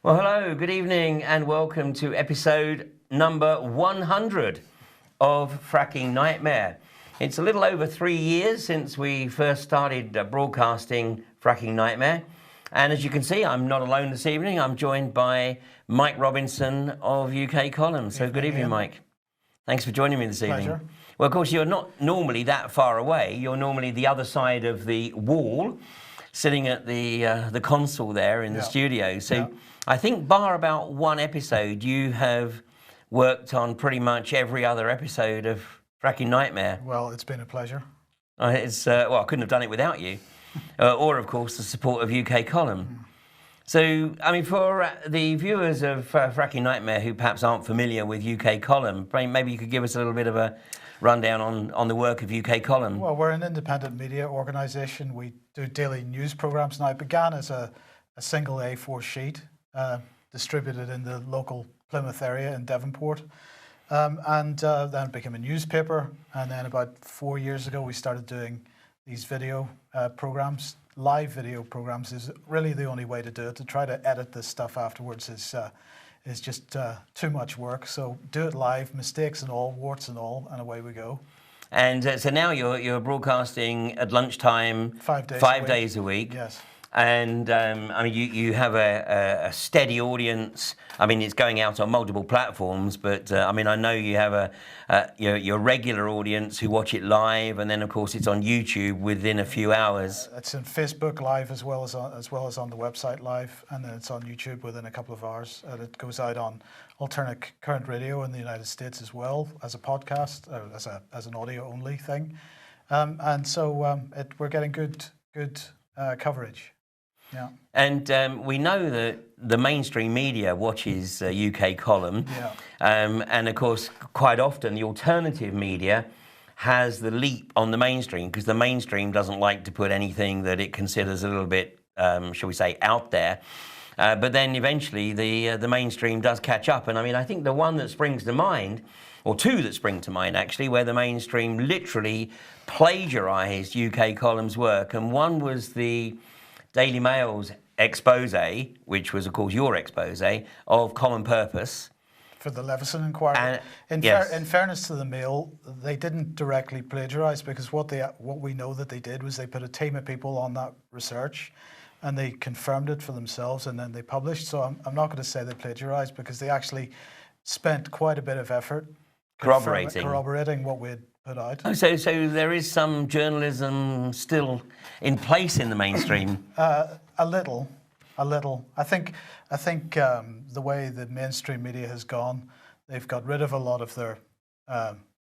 Well, hello, good evening, and welcome to episode number 100 of Fracking Nightmare. It's a little over 3 years since we first started broadcasting Fracking Nightmare. And as you can see, I'm not alone this evening. I'm joined by Mike Robinson of UK Column. So good evening, Mike. Thanks for joining me this evening. Pleasure. Well, of course, you're not normally that far away. You're normally the other side of the wall, sitting at the console there in the studio. So I think bar about one episode, you have worked on pretty much every other episode of Fracking Nightmare. Well, it's been a pleasure. Well, I couldn't have done it without you. Or, of course, the support of UK Column. So, I mean, for the viewers of Fracking Nightmare who perhaps aren't familiar with UK Column, maybe you could give us a little bit of a rundown on the work of UK Column. Well, we're an independent media organisation. We do daily news programmes now. It began as a single A4 sheet distributed in the local Plymouth area in Devonport. And then it became a newspaper. And then about 4 years ago, we started doing these video programmes. Live video programmes is really the only way to do it. To try to edit this stuff afterwards is just too much work. So do it live, mistakes and all, warts and all, and away we go. And so now you're broadcasting at lunchtime 5 days five days a week. Yes. And I mean, you have a steady audience. I mean, it's going out on multiple platforms, but I mean, I know you have your regular audience who watch it live, and then of course it's on YouTube within a few hours. It's in Facebook Live as well as on the website live, and then it's on YouTube within a couple of hours. And it goes out on alternate current radio in the United States as well as a podcast, as an audio only thing, and so we're getting good coverage. Yeah. And we know that the mainstream media watches UK Column, and of course, quite often the alternative media has the leap on the mainstream because the mainstream doesn't like to put anything that it considers a little bit, shall we say, out there. But then eventually the mainstream does catch up. And I mean, I think the one that springs to mind, or two that spring to mind actually, where the mainstream literally plagiarised UK Column's work, and one was the Daily Mail's expose, which was, of course, your expose of Common Purpose. For the Leveson inquiry. In fairness to the Mail, they didn't directly plagiarise because what we know that they did was they put a team of people on that research and they confirmed it for themselves and then they published. So I'm not going to say they plagiarised because they actually spent quite a bit of effort corroborating what we had put out. Oh, so there is some journalism still in place in the mainstream? A little. I think the way the mainstream media has gone, they've got rid of a lot of their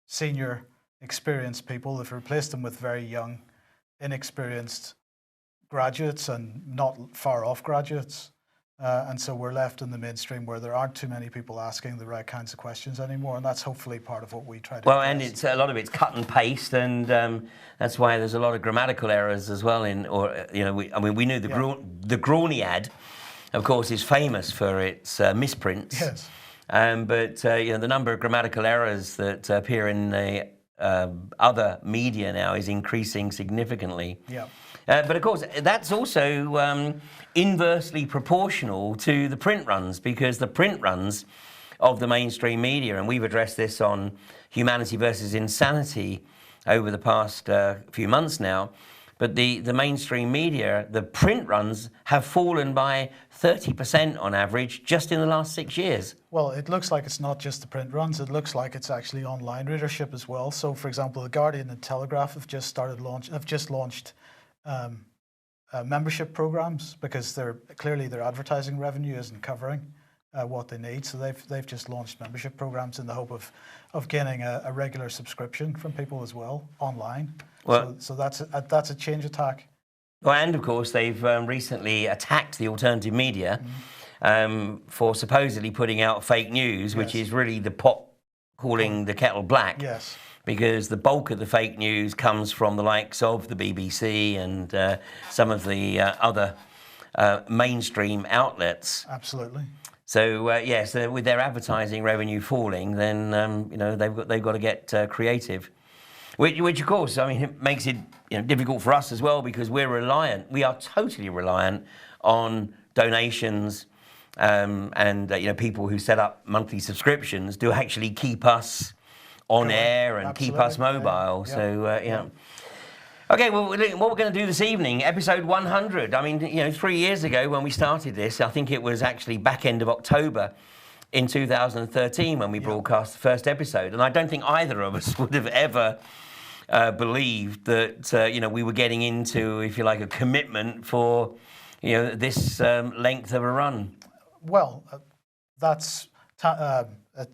senior, experienced people. They've replaced them with very young, inexperienced graduates and not far off graduates. And so we're left in the mainstream where there aren't too many people asking the right kinds of questions anymore, and that's hopefully part of what we try to. Well, and it's a lot of it's cut and paste, and that's why there's a lot of grammatical errors as well. We knew the Graniad, of course, is famous for its misprints. Yes. But the number of grammatical errors that appear in the other media now is increasing significantly. Yeah. But of course, that's also inversely proportional to the print runs, because the print runs of the mainstream media, and we've addressed this on Humanity versus Insanity over the past few months now, but the mainstream media, the print runs have fallen by 30% on average just in the last 6 years. Well, it looks like it's not just the print runs, it looks like it's actually online readership as well. So, for example, The Guardian and Telegraph have just launched membership programs because clearly their advertising revenue isn't covering what they need. So they've just launched membership programs in the hope of gaining a regular subscription from people as well online. Well, so that's a change attack. Well, and of course they've recently attacked the alternative media for supposedly putting out fake news, which is really the pot calling the kettle black. Yes. Because the bulk of the fake news comes from the likes of the BBC and some of the other mainstream outlets. Absolutely. So yes, with their advertising revenue falling, then they've got to get creative, which of course, I mean, it makes it difficult for us as well, because we are totally reliant on donations and people who set up monthly subscriptions to actually keep us on air and keep us mobile. Yeah. So okay, well, what we're going to do this evening, episode 100. I mean, 3 years ago when we started this, I think it was actually back end of October in 2013 when we broadcast the first episode, and I don't think either of us would have ever believed that we were getting into, if you like, a commitment for this length of a run. Well, that's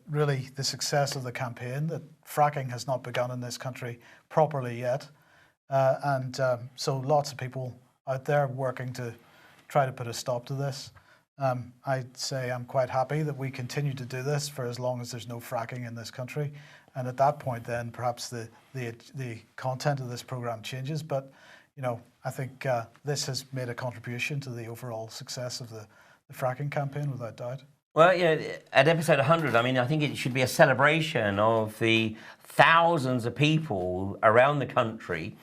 really the success of the campaign, that fracking has not begun in this country properly yet. So lots of people out there working to try to put a stop to this. I'd say I'm quite happy that we continue to do this for as long as there's no fracking in this country. And at that point, then perhaps the content of this program changes. But I think this has made a contribution to the overall success of the fracking campaign, without doubt. Well, at episode 100, I mean, I think it should be a celebration of the thousands of people around the country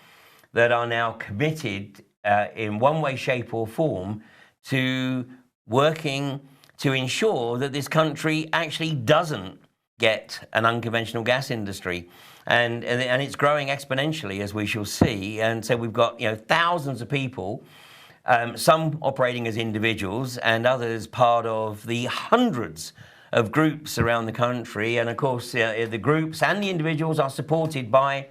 that are now committed in one way, shape or form to working to ensure that this country actually doesn't get an unconventional gas industry. And it's growing exponentially, as we shall see. And so we've got thousands of people, some operating as individuals and others part of the hundreds of groups around the country. And of course, the groups and the individuals are supported by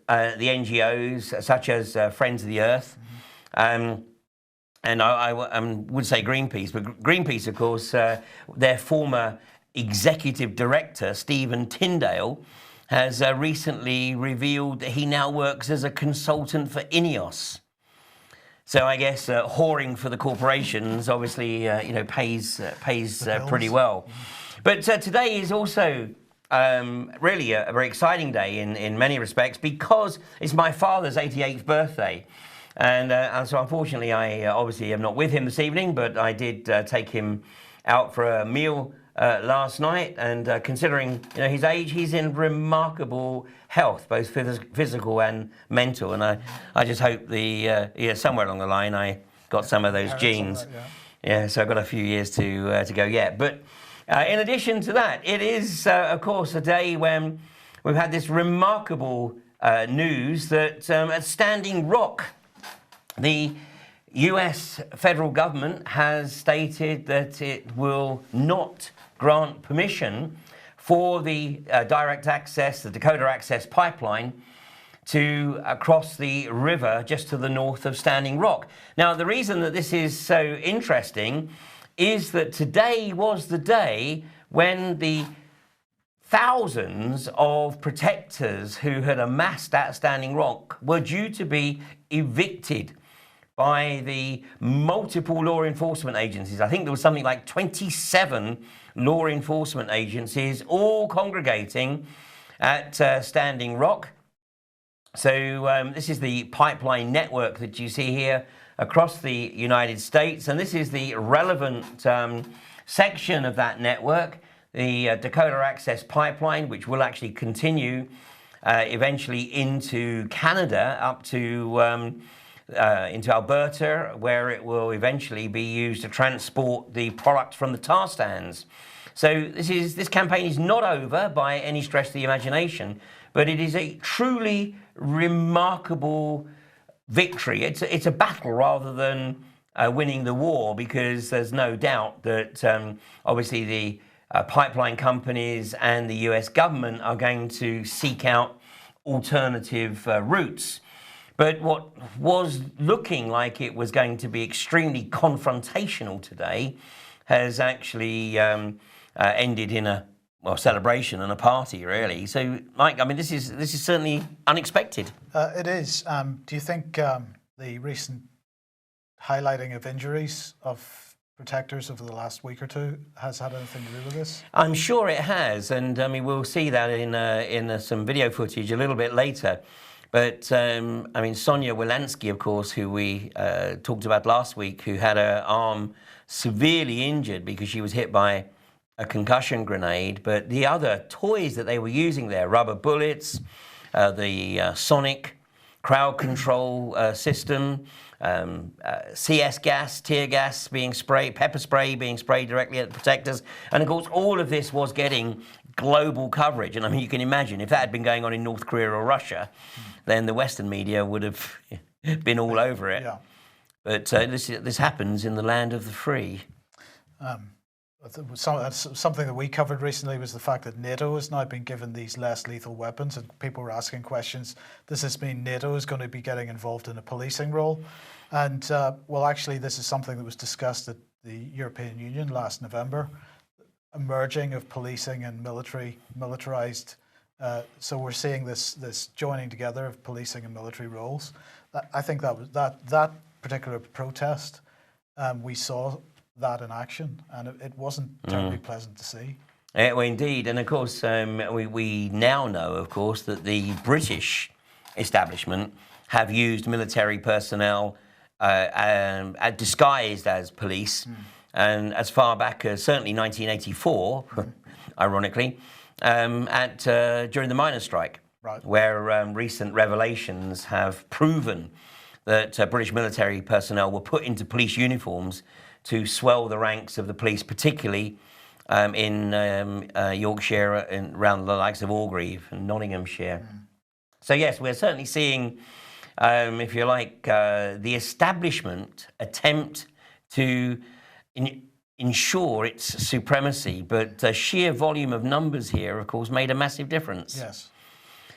the NGOs such as Friends of the Earth. And I would say Greenpeace, but Greenpeace, of course, their former executive director, Stephen Tyndale, has recently revealed that he now works as a consultant for INEOS. So I guess whoring for the corporations obviously pays pretty well. But today is also really a very exciting day in many respects, because it's my father's 88th birthday. And so unfortunately I obviously am not with him this evening, but I did take him out for a meal last night, and considering his age, he's in remarkable health, both physical and mental. And I just hope somewhere along the line I got some of those genes. So I've got a few years to go yet. But in addition to that, it is of course a day when we've had this remarkable news that at Standing Rock, the US federal government has stated that it will not grant permission for the direct access, the Dakota Access Pipeline, to cross the river just to the north of Standing Rock. Now, the reason that this is so interesting is that today was the day when the thousands of protectors who had amassed at Standing Rock were due to be evicted by the multiple law enforcement agencies. I think there was something like 27 law enforcement agencies all congregating at Standing Rock. So this is the pipeline network that you see here across the United States, and this is the relevant section of that network, the Dakota Access Pipeline, which will actually continue eventually into Canada, up to into Alberta, where it will eventually be used to transport the product from the tar sands. So this campaign is not over by any stretch of the imagination, but it is a truly remarkable victory. It's a battle rather than winning the war, because there's no doubt that obviously the pipeline companies and the US government are going to seek out alternative routes. But what was looking like it was going to be extremely confrontational today has actually ended in a celebration and a party, really. So, Mike, I mean, this is certainly unexpected. It is. Do you think the recent highlighting of injuries of protectors over the last week or two has had anything to do with this? I'm sure it has, and I mean, we'll see that in some video footage a little bit later. But I mean, Sonia Wilansky, of course, who we talked about last week, who had her arm severely injured because she was hit by a concussion grenade. But the other toys that they were using there, rubber bullets, the sonic crowd control system, CS gas, tear gas being sprayed, pepper spray being sprayed directly at the protectors. And of course, all of this was getting global coverage. And I mean, you can imagine if that had been going on in North Korea or Russia, then the Western media would have been all over it. Yeah. But this happens in the land of the free. Something that we covered recently was the fact that NATO has now been given these less lethal weapons, and people were asking questions. Does this mean NATO is going to be getting involved in a policing role? And well, actually, this is something that was discussed at the European Union last November, a merging of policing and militarized. So we're seeing this joining together of policing and military roles. I think that particular protest, we saw that in action, and it wasn't terribly pleasant to see. Well, indeed, and of course, we now know, of course, that the British establishment have used military personnel disguised as police, and as far back as certainly 1984, ironically, during the miners' strike, right, where recent revelations have proven that British military personnel were put into police uniforms to swell the ranks of the police, particularly in Yorkshire and around the likes of Orgreave and Nottinghamshire. So yes, we're certainly seeing, if you like, the establishment attempt to ensure its supremacy, but the sheer volume of numbers here, of course, made a massive difference. Yes.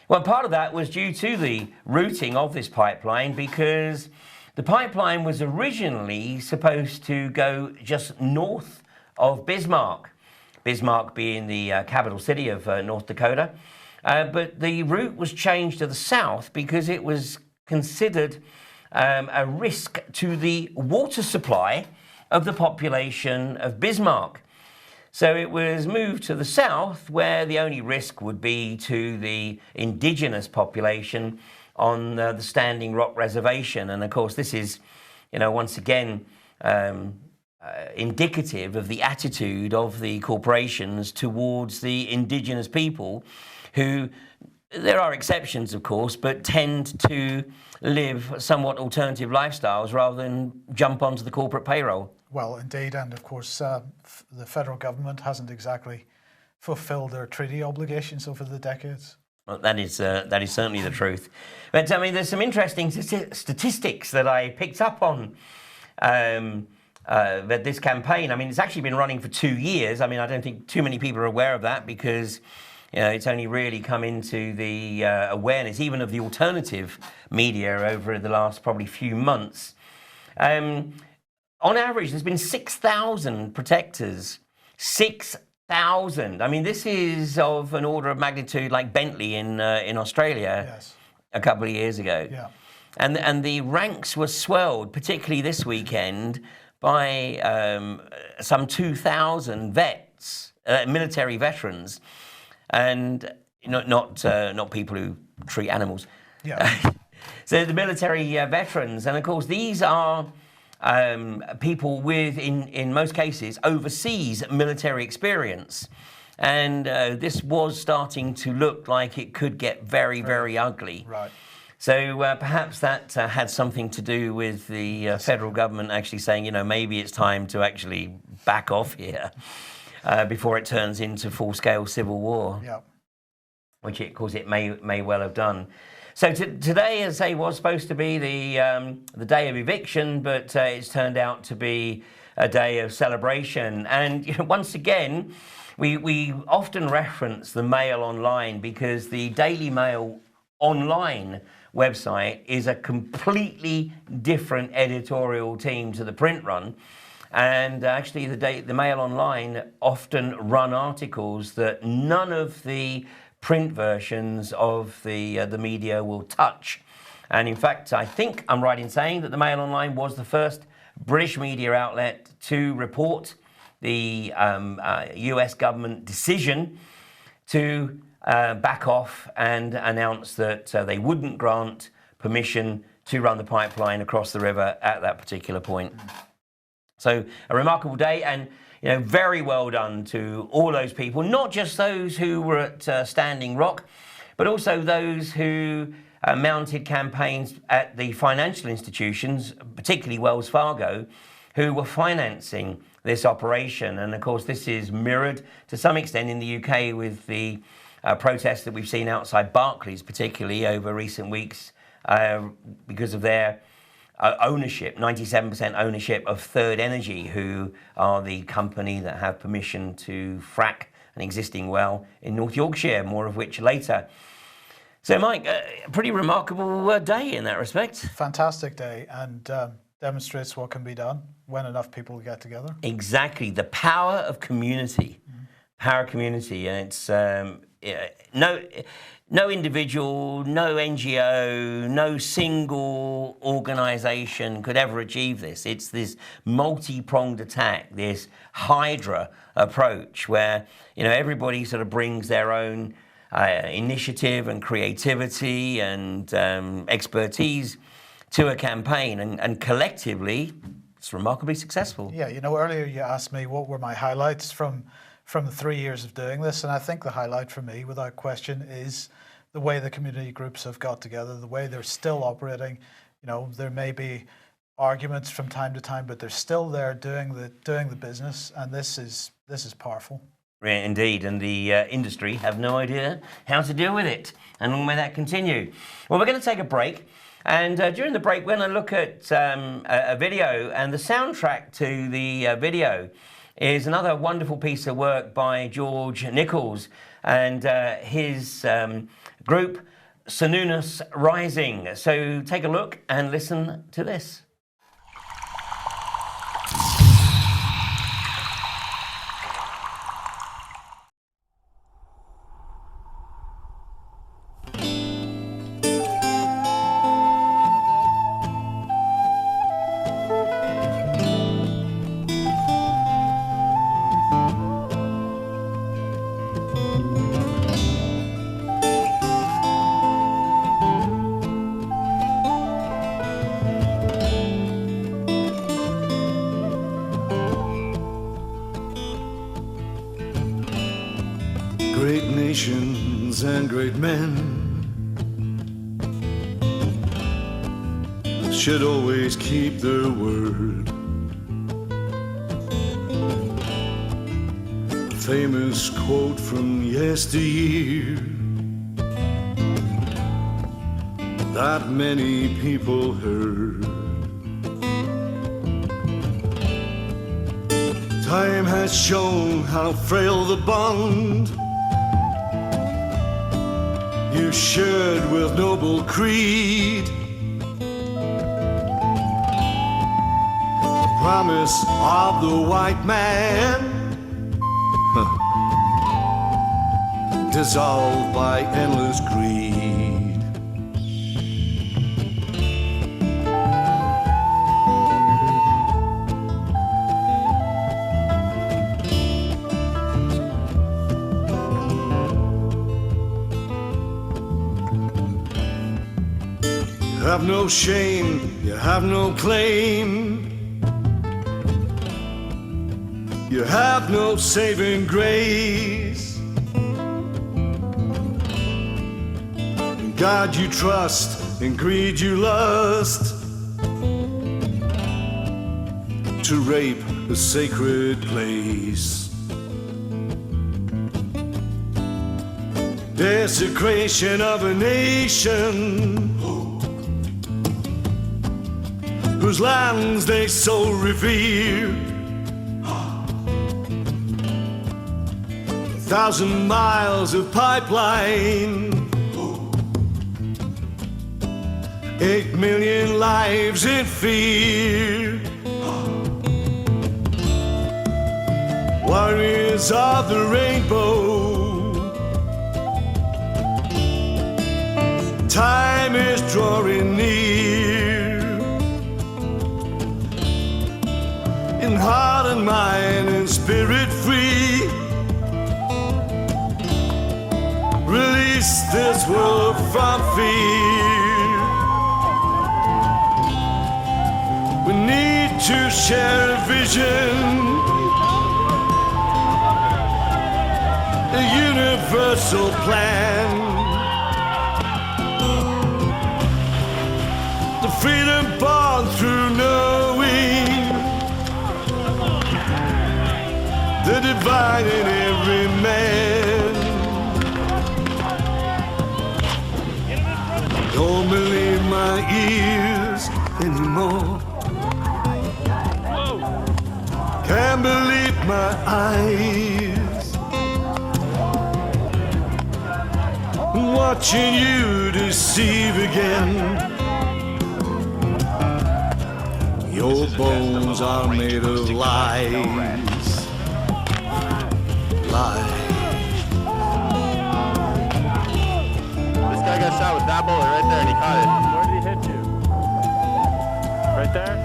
Well, part of that was due to the routing of this pipeline, because the pipeline was originally supposed to go just north of Bismarck, Bismarck being the capital city of North Dakota. But the route was changed to the south because it was considered a risk to the water supply of the population of Bismarck. So it was moved to the south, where the only risk would be to the indigenous population on the Standing Rock Reservation. And of course, this is, once again, indicative of the attitude of the corporations towards the indigenous people, who, there are exceptions, of course, but tend to live somewhat alternative lifestyles rather than jump onto the corporate payroll. Well, indeed, and of course, the federal government hasn't exactly fulfilled their treaty obligations over the decades. Well, that is certainly the truth. But I mean, there's some interesting statistics that I picked up on that this campaign. I mean, it's actually been running for 2 years. I mean, I don't think too many people are aware of that, because it's only really come into the awareness, even of the alternative media, over the last probably few months. On average, there's been 6,000 protectors. 6,000. I mean, this is of an order of magnitude like Bentley in Australia. Yes. A couple of years ago. Yeah. And the ranks were swelled, particularly this weekend, by some 2,000 vets, military veterans, and not people who treat animals. Yeah. So the military veterans, and of course these are people with, in most cases, overseas military experience. And this was starting to look like it could get very, very ugly. Right. So perhaps that had something to do with the federal government actually saying, maybe it's time to actually back off here before it turns into full-scale civil war. Yeah. Which, of course, it may well have done. So today, as I say, was supposed to be the day of eviction, but it's turned out to be a day of celebration. And once again, we often reference the Mail Online, because the Daily Mail Online website is a completely different editorial team to the print run. And actually, the Mail Online often run articles that none of the print versions of the media will touch. And in fact, I think I'm right in saying that the Mail Online was the first British media outlet to report the US government decision to back off and announce that they wouldn't grant permission to run the pipeline across the river at that particular point. So a remarkable day, and very well done to all those people, not just those who were at Standing Rock, but also those who mounted campaigns at the financial institutions, particularly Wells Fargo, who were financing this operation. And of course, this is mirrored to some extent in the UK with the protests that we've seen outside Barclays, particularly over recent weeks, because of their ownership, 97% ownership of Third Energy, who are the company that have permission to frack an existing well in North Yorkshire, more of which later. So, Mike, a pretty remarkable day in that respect. Fantastic day, and demonstrates what can be done when enough people get together. Exactly, the power of community. Power of community, and it's no individual, no NGO, no single organisation could ever achieve this. It's this multi-pronged attack, this Hydra approach, where everybody sort of brings their own initiative and creativity and expertise to a campaign, and collectively, it's remarkably successful. Yeah, earlier you asked me what were my highlights from the 3 years of doing this, and I think the highlight for me, without question, is the way the community groups have got together, the way they're still operating. There may be arguments from time to time, but they're still there doing the business, and this is powerful. Yeah, indeed, and the industry have no idea how to deal with it, and long may that continue. Well, we're going to take a break, and during the break, we're going to look at a video, and the soundtrack to the video is another wonderful piece of work by George Nichols and his group, Sununus Rising. So take a look and listen to this. Great nations and great men should always keep their word. A famous quote from yesteryear that many people heard. Time has shown how frail the bond you shared with noble creed. The promise of the white man dissolved by endless greed. You have no shame, you have no claim, you have no saving grace. In God you trust, in greed you lust, to rape a sacred place. Desecration of a nation whose lands they so revere. 1,000 miles of pipeline, 8 million lives in fear. warriors of the rainbow. Time is drawing near, in heart and mind and spirit free. Release this world from fear. We need to share a vision, a universal plan. The freedom born through knowing the divine in every man. Don't believe my ears anymore. Can't believe my eyes. I'm watching you deceive again. Your bones are made of lies. Lies. This guy got shot with that bullet right there and he caught it. Where did he hit you? Right there?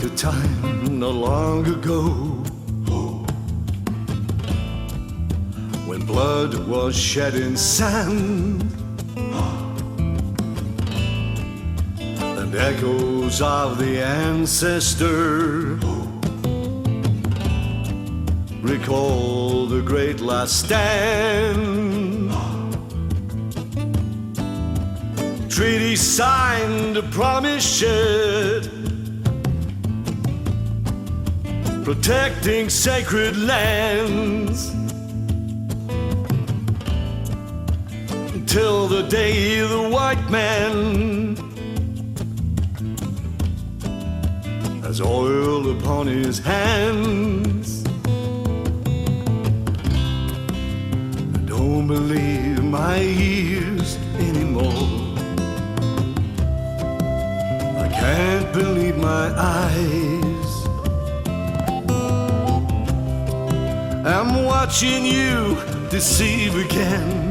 A time no long ago, when blood was shed in sand, and echoes of the ancestor recall the great last stand. Treaty signed, a promise shared, protecting sacred lands, until the day the white man has oil upon his hands. I don't believe my ears anymore. I can't believe my eyes. I'm watching you deceive again.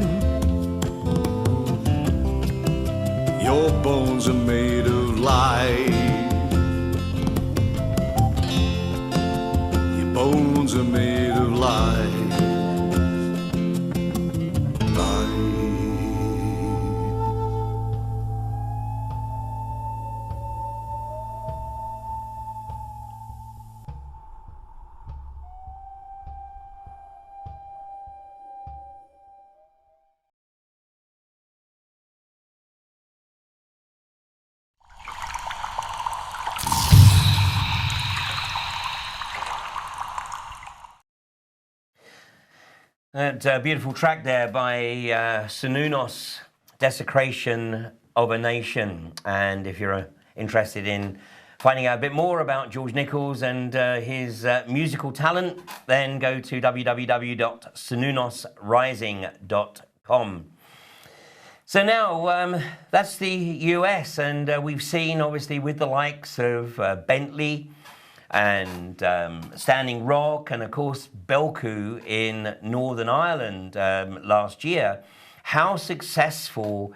Your bones are made of lies. Your bones are made of lies. That beautiful track there by Sununnos, Desecration of a Nation. And if you're interested in finding out a bit more about George Nichols and his musical talent, then go to www.sununnosrising.com. So now that's the US, and we've seen obviously with the likes of Bentley and Standing Rock, and of course Belcoo in Northern Ireland last year, how successful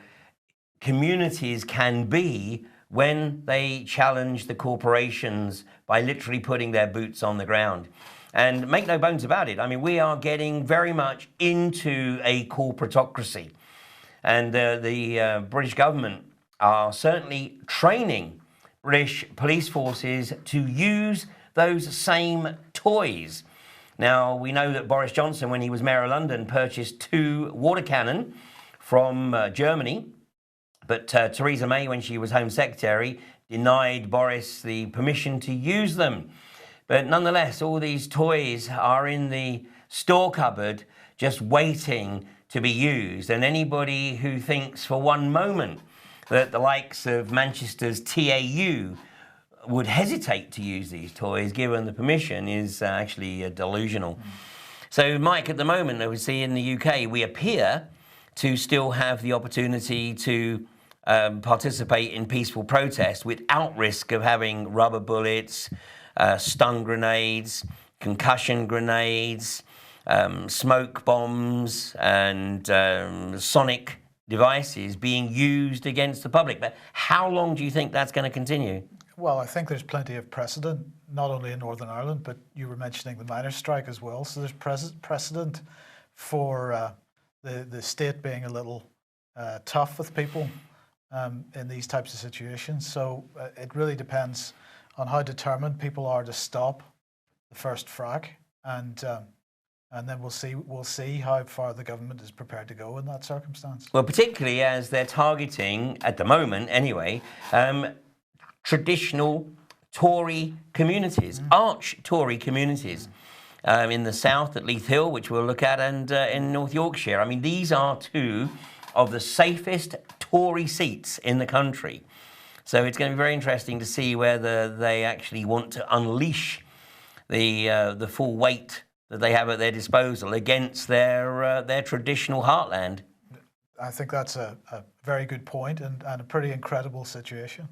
communities can be when they challenge the corporations by literally putting their boots on the ground. And make no bones about it, I mean, we are getting very much into a corporatocracy, and the British government are certainly training British police forces to use those same toys. Now, we know that Boris Johnson, when he was Mayor of London, purchased 2 water cannon from Germany, but Theresa May, when she was Home Secretary, denied Boris the permission to use them. But nonetheless, all these toys are in the store cupboard just waiting to be used, and anybody who thinks for one moment that the likes of Manchester's TAU would hesitate to use these toys given the permission is actually delusional. So, Mike, at the moment, I would see in the UK, we appear to still have the opportunity to participate in peaceful protest without risk of having rubber bullets, stun grenades, concussion grenades, smoke bombs, and sonic devices being used against the public. But how long do you think that's going to continue? Well, I think there's plenty of precedent, not only in Northern Ireland, but you were mentioning the miners' strike as well. So there's precedent for the state being a little tough with people in these types of situations. So it really depends on how determined people are to stop the first frack, and then we'll see how far the government is prepared to go in that circumstance. Well, particularly as they're targeting, at the moment anyway, traditional Tory communities, arch Tory communities, in the south at Leith Hill, which we'll look at, and in North Yorkshire. I mean, these are two of the safest Tory seats in the country. So it's going to be very interesting to see whether they actually want to unleash the full weight that they have at their disposal against their traditional heartland. I think that's a very good point and a pretty incredible situation.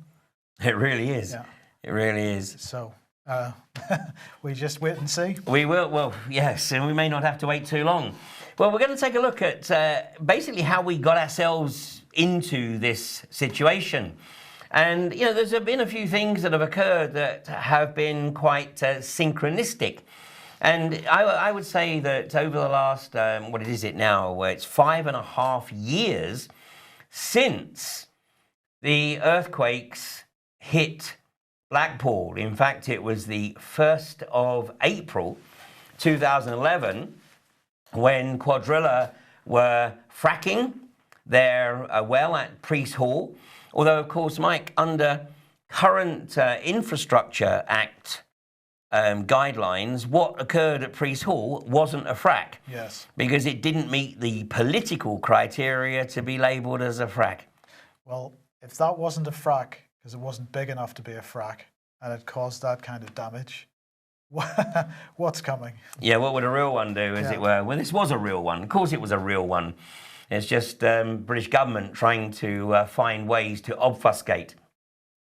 It really is. Yeah. It really is. So we just wait and see. We will. Well, yes, and we may not have to wait too long. Well, we're going to take a look at basically how we got ourselves into this situation. And, you know, there's been a few things that have occurred that have been quite synchronistic. And I would say that over the last, what is it now, where it's 5.5 years since the earthquakes hit Blackpool. In fact, it was the 1st of April 2011 when Cuadrilla were fracking their well at Priest Hall. Although, of course, Mike, under current Infrastructure Act guidelines, what occurred at Priest Hall wasn't a frack. Yes. Because it didn't meet the political criteria to be labelled as a frack. Well, if that wasn't a frack, because it wasn't big enough to be a frack, and it caused that kind of damage, what's coming? Yeah, what would a real one do, as it were? Well, this was a real one. Of course it was a real one. It's just British government trying to find ways to obfuscate.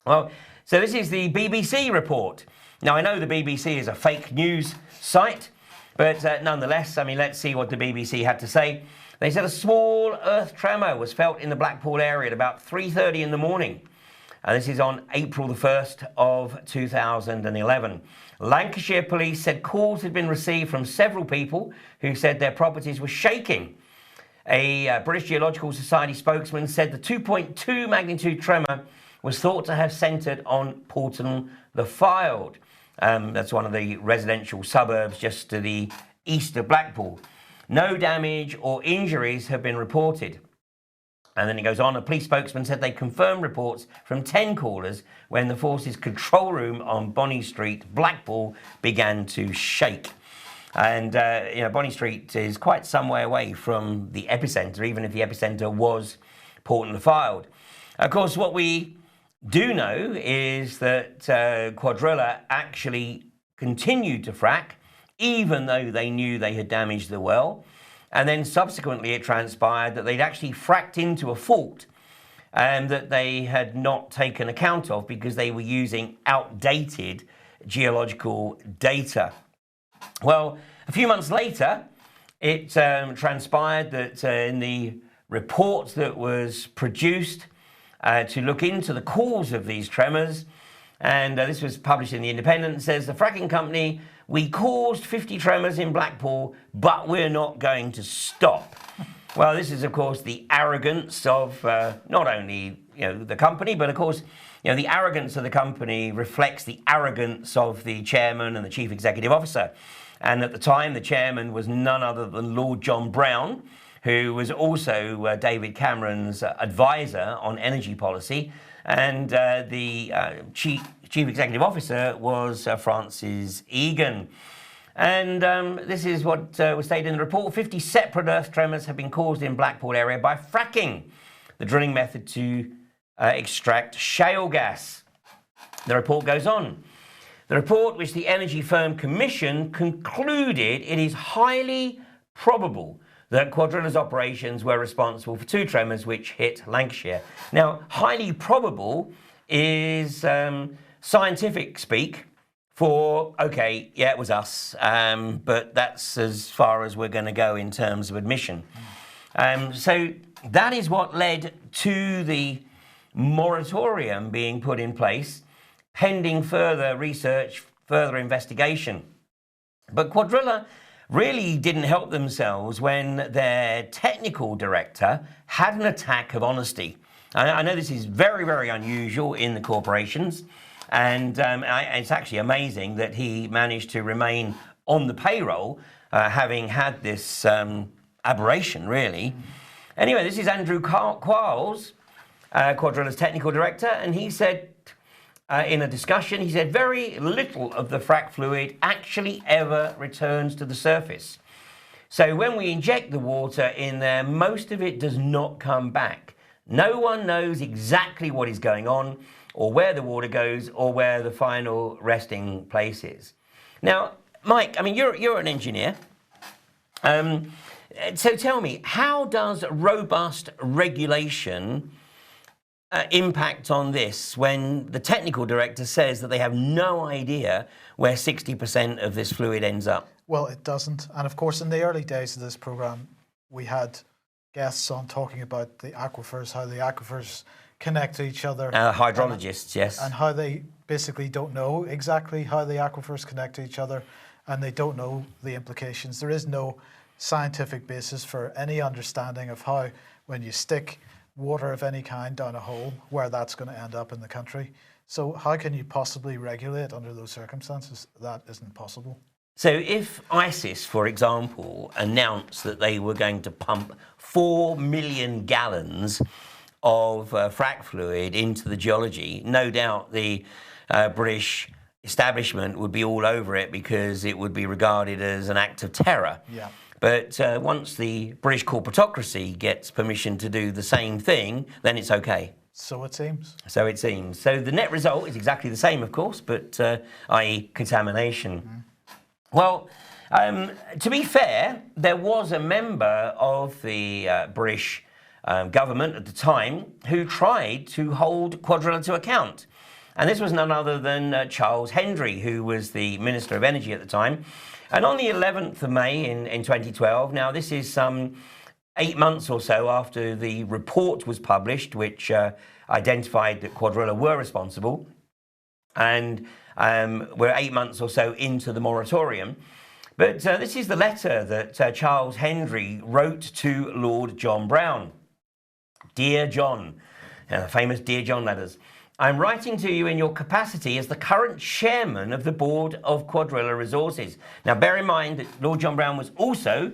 Well, so this is the BBC report. Now, I know the BBC is a fake news site, but nonetheless, I mean, let's see what the BBC had to say. They said a small earth tremor was felt in the Blackpool area at about 3:30 in the morning. This is on April the 1st of 2011. Lancashire police said calls had been received from several people who said their properties were shaking. A British Geological Society spokesman said the 2.2 magnitude tremor was thought to have centred on Porton-le-Fylde. That's one of the residential suburbs just to the east of Blackpool. No damage or injuries have been reported. And then it goes on, a police spokesman said they confirmed reports from 10 callers when the force's control room on Bonny Street, Blackpool, began to shake. And, you know, Bonny Street is quite some way away from the epicentre, even if the epicentre was Porton-le-Fylde. Of course, what we do know is that Cuadrilla actually continued to frack, even though they knew they had damaged the well. And then subsequently it transpired that they'd actually fracked into a fault and that they had not taken account of because they were using outdated geological data. Well, a few months later, it transpired that in the report that was produced to look into the cause of these tremors, and this was published in The Independent, says the fracking company, we caused 50 tremors in Blackpool, but we're not going to stop. Well, this is, of course, the arrogance of not only the company, but, of course, the arrogance of the company reflects the arrogance of the chairman and the chief executive officer. And at the time, the chairman was none other than Lord John Brown, who was also David Cameron's advisor on energy policy. And the chief executive officer was Francis Egan. And this is what was stated in the report. 50 separate earth tremors have been caused in Blackpool area by fracking, the drilling method to extract shale gas. The report goes on. The report which the Energy Firm commissioned concluded it is highly probable that Cuadrilla's operations were responsible for 2 tremors which hit Lancashire. Now, highly probable is scientific speak for, okay, yeah, it was us, but that's as far as we're going to go in terms of admission. So that is what led to the moratorium being put in place, pending further research, further investigation. But Cuadrilla really didn't help themselves when their technical director had an attack of honesty. I know this is very, very unusual in the corporations, and it's actually amazing that he managed to remain on the payroll, having had this aberration, really. Anyway, this is Andrew Quarles, Cuadrilla's technical director, and he said, in a discussion, he said, very little of the frac fluid actually ever returns to the surface. So when we inject the water in there, most of it does not come back. No one knows exactly what is going on, or where the water goes, or where the final resting place is. Now, Mike, I mean, you're an engineer. So tell me, how does robust regulation impact on this when the technical director says that they have no idea where 60% of this fluid ends up? Well, it doesn't. And of course, in the early days of this program, we had guests on talking about the aquifers, how the aquifers connect to each other. Hydrologists, yes. And how they basically don't know exactly how the aquifers connect to each other, and they don't know the implications. There is no scientific basis for any understanding of how, when you stick water of any kind down a hole, where that's going to end up in the country. So how can you possibly regulate under those circumstances? That isn't possible. So if ISIS, for example, announced that they were going to pump 4 million gallons of frac fluid into the geology, no doubt the British establishment would be all over it because it would be regarded as an act of terror. Yeah. But once the British corporatocracy gets permission to do the same thing, then it's okay. So it seems. So it seems. So the net result is exactly the same, of course, but i.e. contamination. Mm-hmm. Well, to be fair, there was a member of the British government at the time who tried to hold Cuadrilla to account. And this was none other than Charles Hendry, who was the Minister of Energy at the time. And on the 11th of May in 2012, now this is some 8 months or so after the report was published, which identified that Cuadrilla were responsible, and we're 8 months or so into the moratorium. But this is the letter that Charles Hendry wrote to Lord John Brown. Dear John, famous Dear John letters. I'm writing to you in your capacity as the current chairman of the board of Cuadrilla Resources. Now, bear in mind that Lord John Brown was also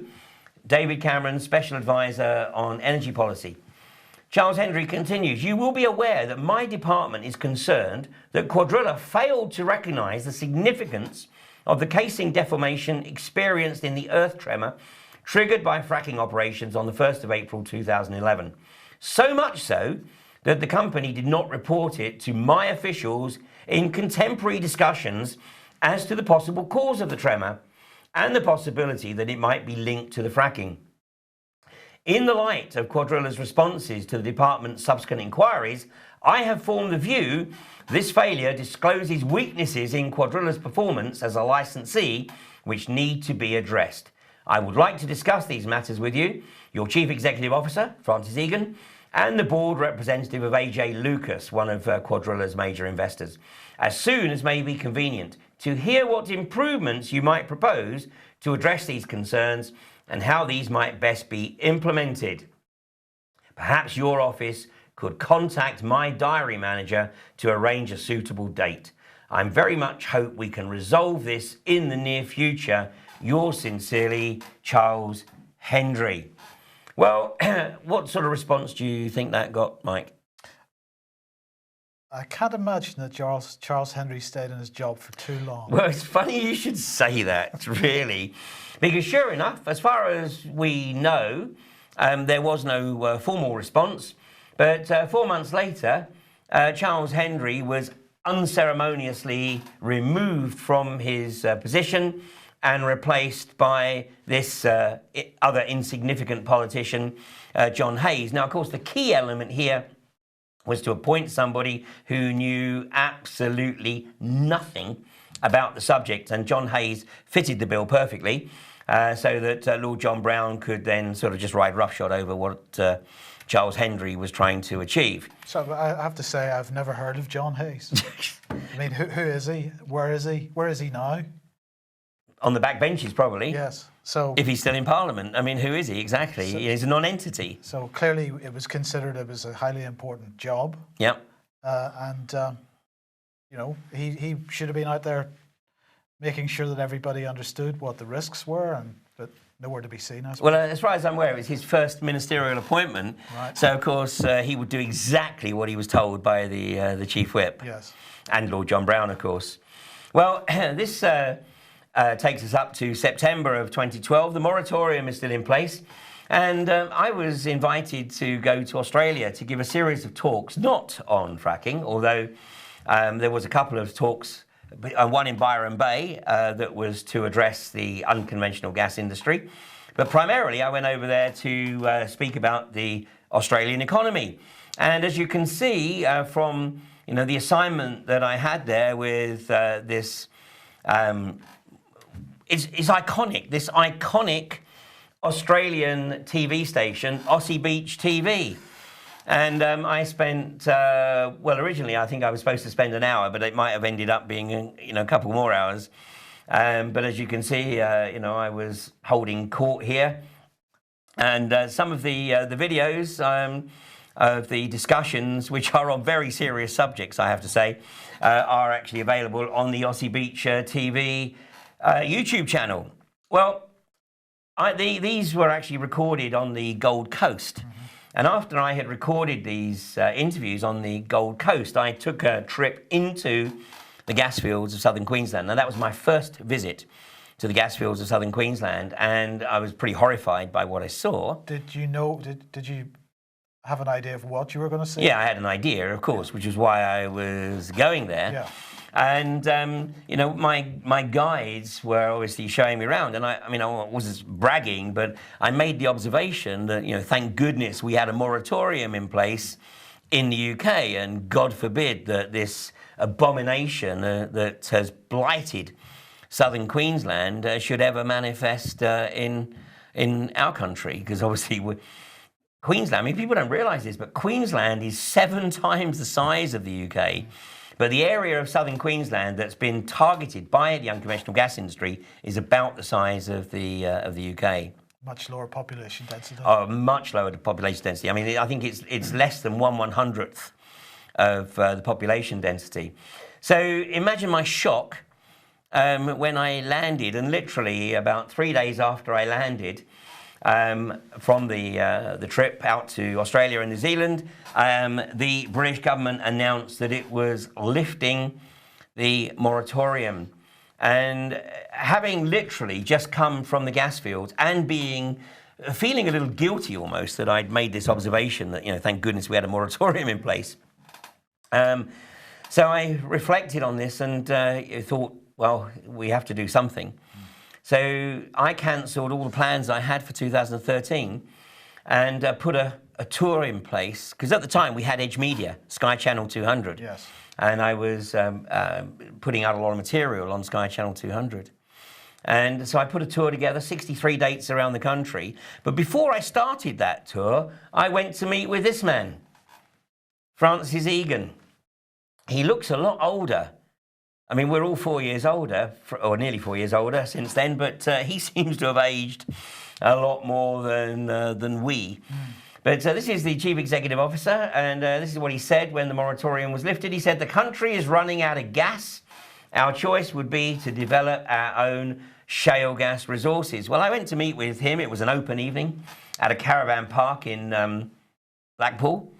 David Cameron's special advisor on energy policy. Charles Hendry continues, you will be aware that my department is concerned that Cuadrilla failed to recognise the significance of the casing deformation experienced in the Earth Tremor triggered by fracking operations on the 1st of April 2011. So much so that the company did not report it to my officials in contemporary discussions as to the possible cause of the tremor and the possibility that it might be linked to the fracking. In the light of Cuadrilla's responses to the department's subsequent inquiries, I have formed the view this failure discloses weaknesses in Cuadrilla's performance as a licensee which need to be addressed. I would like to discuss these matters with you, your Chief Executive Officer, Francis Egan, and the board representative of AJ Lucas, one of Cuadrilla's major investors, as soon as may be convenient, to hear what improvements you might propose to address these concerns and how these might best be implemented. Perhaps your office could contact my diary manager to arrange a suitable date. I very much hope we can resolve this in the near future. Yours sincerely, Charles Hendry. Well, what sort of response do you think that got, Mike? I can't imagine that Charles Hendry stayed in his job for too long. Well, it's funny you should say that, really, because sure enough, as far as we know, there was no formal response. But 4 months later, Charles Hendry was unceremoniously removed from his position and replaced by this other insignificant politician, John Hayes. Now, of course, the key element here was to appoint somebody who knew absolutely nothing about the subject, and John Hayes fitted the bill perfectly, so that Lord John Browne could then sort of just ride roughshod over what Charles Hendry was trying to achieve. So I have to say, I've never heard of John Hayes. I mean, who is he? Where is he? Where is he now? On the back benches, probably. Yes. So if he's still in Parliament, I mean, who is he exactly? So, he's a non-entity. So clearly, it was considered it was a highly important job. Yep. And you know, he should have been out there making sure that everybody understood what the risks were, but nowhere to be seen. Well, as far as I'm aware, it was his first ministerial appointment. Right. So of course he would do exactly what he was told by the chief whip. Yes. And Lord John Browne, of course. Well, this takes us up to September of 2012. The moratorium is still in place. And I was invited to go to Australia to give a series of talks, not on fracking, although there was a couple of talks, one in Byron Bay that was to address the unconventional gas industry. But primarily I went over there to speak about the Australian economy. And as you can see from the assignment that I had there with this, it's iconic, this iconic Australian TV station, Aussie Beach TV. And I spent, well, originally I think I was supposed to spend an hour, but it might have ended up being, a couple more hours. But as you can see, I was holding court here. And some of the videos of the discussions, which are on very serious subjects, I have to say, are actually available on the Aussie Beach TV YouTube channel. Well, these were actually recorded on the Gold Coast. Mm-hmm. And after I had recorded these interviews on the Gold Coast, I took a trip into the gas fields of southern Queensland. Now, that was my first visit to the gas fields of southern Queensland, and I was pretty horrified by what I saw. Did you know, did you have an idea of what you were going to see? Yeah, I had an idea, of course, which is why I was going there. Yeah. And, my guides were obviously showing me around, and I wasn't bragging, but I made the observation that, thank goodness we had a moratorium in place in the UK, and God forbid that this abomination that has blighted southern Queensland should ever manifest in our country, because obviously Queensland, people don't realise this, but Queensland is 7 times the size of the UK. But the area of southern Queensland that's been targeted by the unconventional gas industry is about the size of the UK. Much lower population density. Oh, much lower population density. I mean, I think it's less than 1/100th of the population density. So imagine my shock when I landed, and literally about 3 days after I landed from the trip out to Australia and New Zealand, the British government announced that it was lifting the moratorium. And having literally just come from the gas fields and feeling a little guilty almost that I'd made this observation that, thank goodness we had a moratorium in place. So I reflected on this and thought, well, we have to do something. So I cancelled all the plans I had for 2013 and put a tour in place, because at the time we had Edge Media, Sky Channel 200. Yes. And I was putting out a lot of material on Sky Channel 200. And so I put a tour together, 63 dates around the country. But before I started that tour, I went to meet with this man, Francis Egan. He looks a lot older. I mean, we're all 4 years older, or nearly 4 years older since then, but he seems to have aged a lot more than we. But this is the Chief Executive Officer, and this is what he said when the moratorium was lifted. He said, "The country is running out of gas. Our choice would be to develop our own shale gas resources." Well, I went to meet with him. It was an open evening at a caravan park in Blackpool.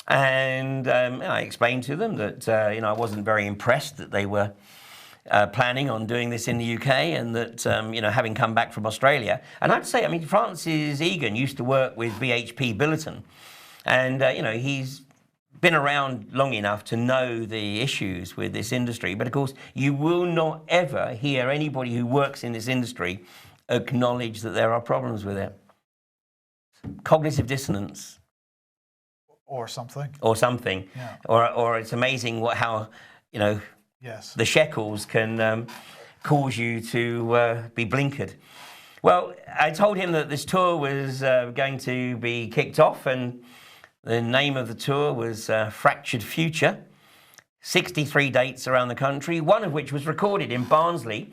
And I explained to them that, I wasn't very impressed that they were planning on doing this in the UK, and that, having come back from Australia. And I'd say, Francis Egan used to work with BHP Billiton. And, you know, he's been around long enough to know the issues with this industry. But of course, you will not ever hear anybody who works in this industry acknowledge that there are problems with it. Cognitive dissonance. Or something. Or something. Yeah. Or it's amazing how, you know, yes, the shekels can cause you to be blinkered. Well, I told him that this tour was going to be kicked off, and the name of the tour was Fractured Future. 63 dates around the country, one of which was recorded in Barnsley.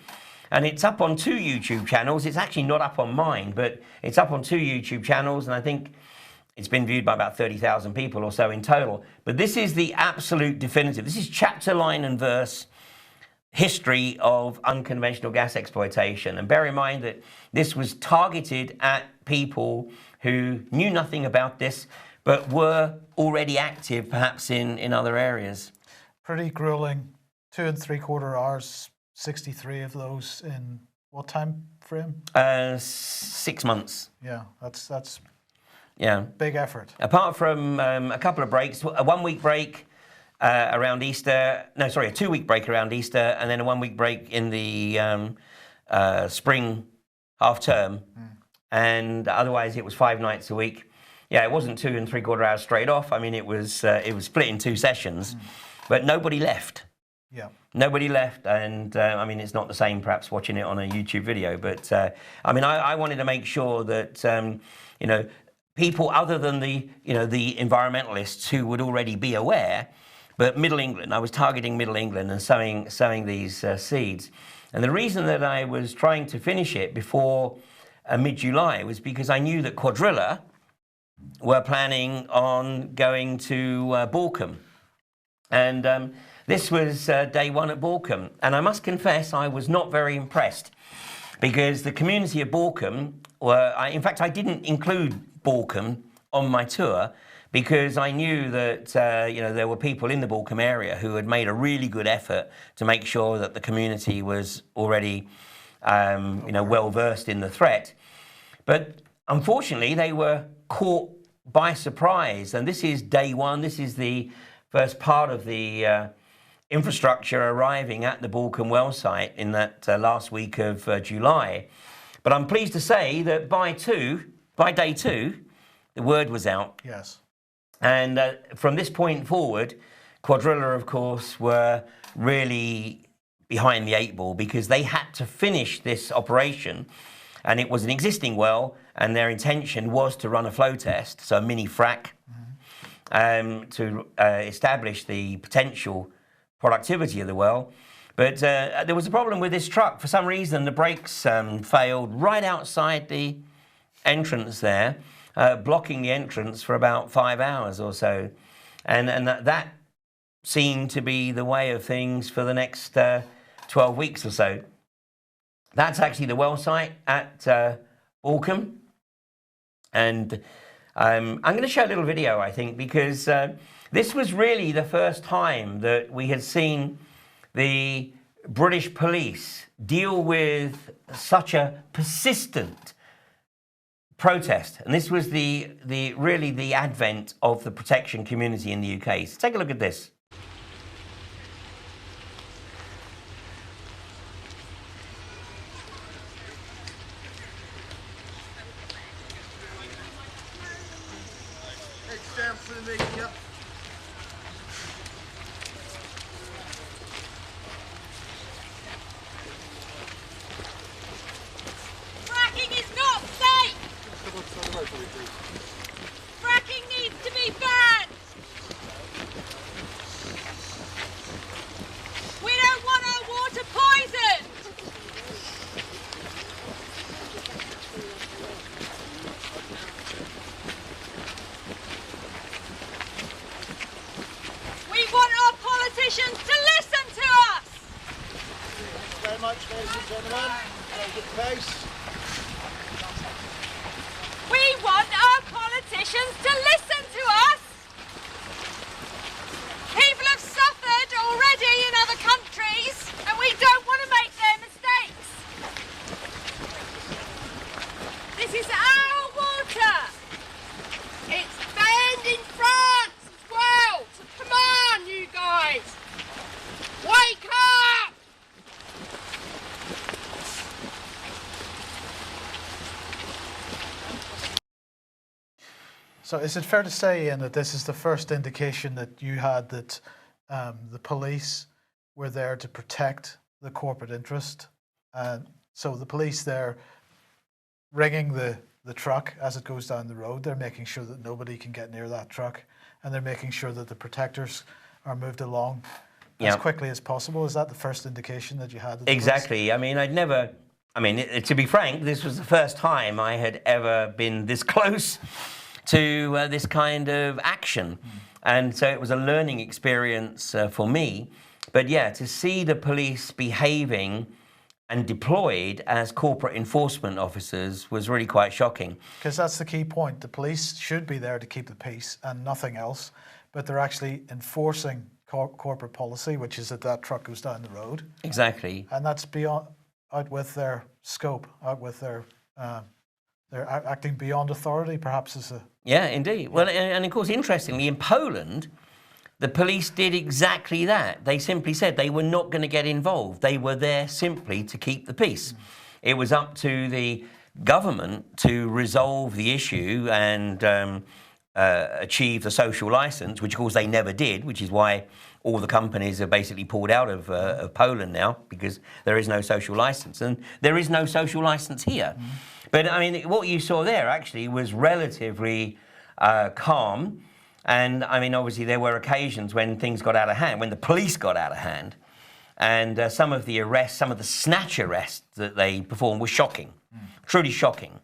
And it's up on 2 YouTube channels. It's actually not up on mine, but it's up on 2 YouTube channels, and I think it's been viewed by about 30,000 people or so in total. But this is the absolute definitive. This is chapter, line, and verse history of unconventional gas exploitation. And bear in mind that this was targeted at people who knew nothing about this, but were already active, perhaps in other areas. Pretty grueling. 2 3/4 hours, 63 of those in what time frame? 6 months. Yeah, that's yeah, big effort. Apart from a couple of breaks, a 1 week break around Easter. No, sorry, a 2 week break around Easter, and then a 1 week break in the spring half term. And otherwise, it was 5 nights a week. Yeah, it wasn't 2 3/4 hours straight off. I mean, it was split in 2 sessions, but nobody left. Yeah. Nobody left, and I mean, it's not the same perhaps watching it on a YouTube video, but I mean, I wanted to make sure that, you know, people other than the, you know, the environmentalists who would already be aware, but Middle England, I was targeting Middle England and sowing these seeds. And the reason that I was trying to finish it before mid-July was because I knew that Cuadrilla were planning on going to Borkum. And this was day 1 at Borkum. And I must confess, I was not very impressed because the community of Borkum were, in fact, I didn't include Borkum on my tour because I knew that, you know, there were people in the Borkum area who had made a really good effort to make sure that the community was already, you know, well versed in the threat. But unfortunately, they were caught by surprise. And this is day 1. This is the first part of the infrastructure arriving at the Borkum well site in that last week of July. But I'm pleased to say that by day 2, the word was out. Yes. And from this point forward, Cuadrilla, of course, were really behind the 8 ball because they had to finish this operation. And it was an existing well, and their intention was to run a flow test, so a mini frack, to establish the potential productivity of the well. But there was a problem with this truck. For some reason, the brakes failed right outside the entrance there, blocking the entrance for about 5 hours or so. And that seemed to be the way of things for the next 12 weeks or so. That's actually the well site at Borkum. And I'm going to show a little video, I think, because this was really the first time that we had seen the British police deal with such a persistent protest. And this was really the advent of the protection community in the UK. So take a look at this. Fracking is not safe! Fracking needs to be banned! We don't want our water poisoned! We want our politicians to listen to us! Thank you very much, ladies and gentlemen. Very good pace. We want our politicians to listen to us! People have suffered already in other countries, and we don't want to make their mistakes. This is our water. It's banned in So is it fair to say, Ian, that this is the first indication that you had that the police were there to protect the corporate interest? So the police, they're ringing the truck as it goes down the road. They're making sure that nobody can get near that truck, and they're making sure that the protectors are moved along as quickly as possible. Is that the first indication that you had? Exactly. I mean, to be frank, this was the first time I had ever been this close to this kind of action. And so it was a learning experience for me. But yeah, to see the police behaving and deployed as corporate enforcement officers was really quite shocking. Because that's the key point. The police should be there to keep the peace and nothing else, but they're actually enforcing corporate policy, which is that truck goes down the road. Exactly. And that's out with their scope, out with their they're acting beyond authority, perhaps as a... Yeah, indeed. Well, and of course, interestingly, in Poland, the police did exactly that. They simply said they were not going to get involved. They were there simply to keep the peace. It was up to the government to resolve the issue and achieve the social license, which of course they never did, which is why all the companies are basically pulled out of Poland now, because there is no social license. And there is no social license here. But I mean, what you saw there actually was relatively calm. And I mean, obviously there were occasions when things got out of hand, when the police got out of hand. And some of the arrests, some of the snatch arrests that they performed were shocking, truly shocking.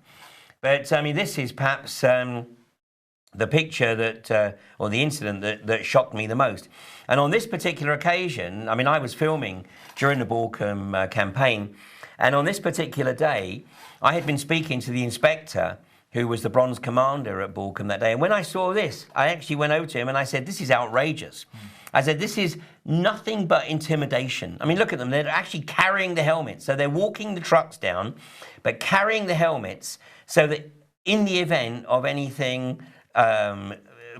But I mean, this is perhaps the picture that, or the incident that shocked me the most. And on this particular occasion, I mean, I was filming during the Borkum campaign. And on this particular day, I had been speaking to the inspector who was the bronze commander at Borkum that day. And when I saw this, I actually went over to him and I said, this is outrageous. I said, this is nothing but intimidation. I mean, look at them. They're actually carrying the helmets. So they're walking the trucks down, but carrying the helmets so that in the event of anything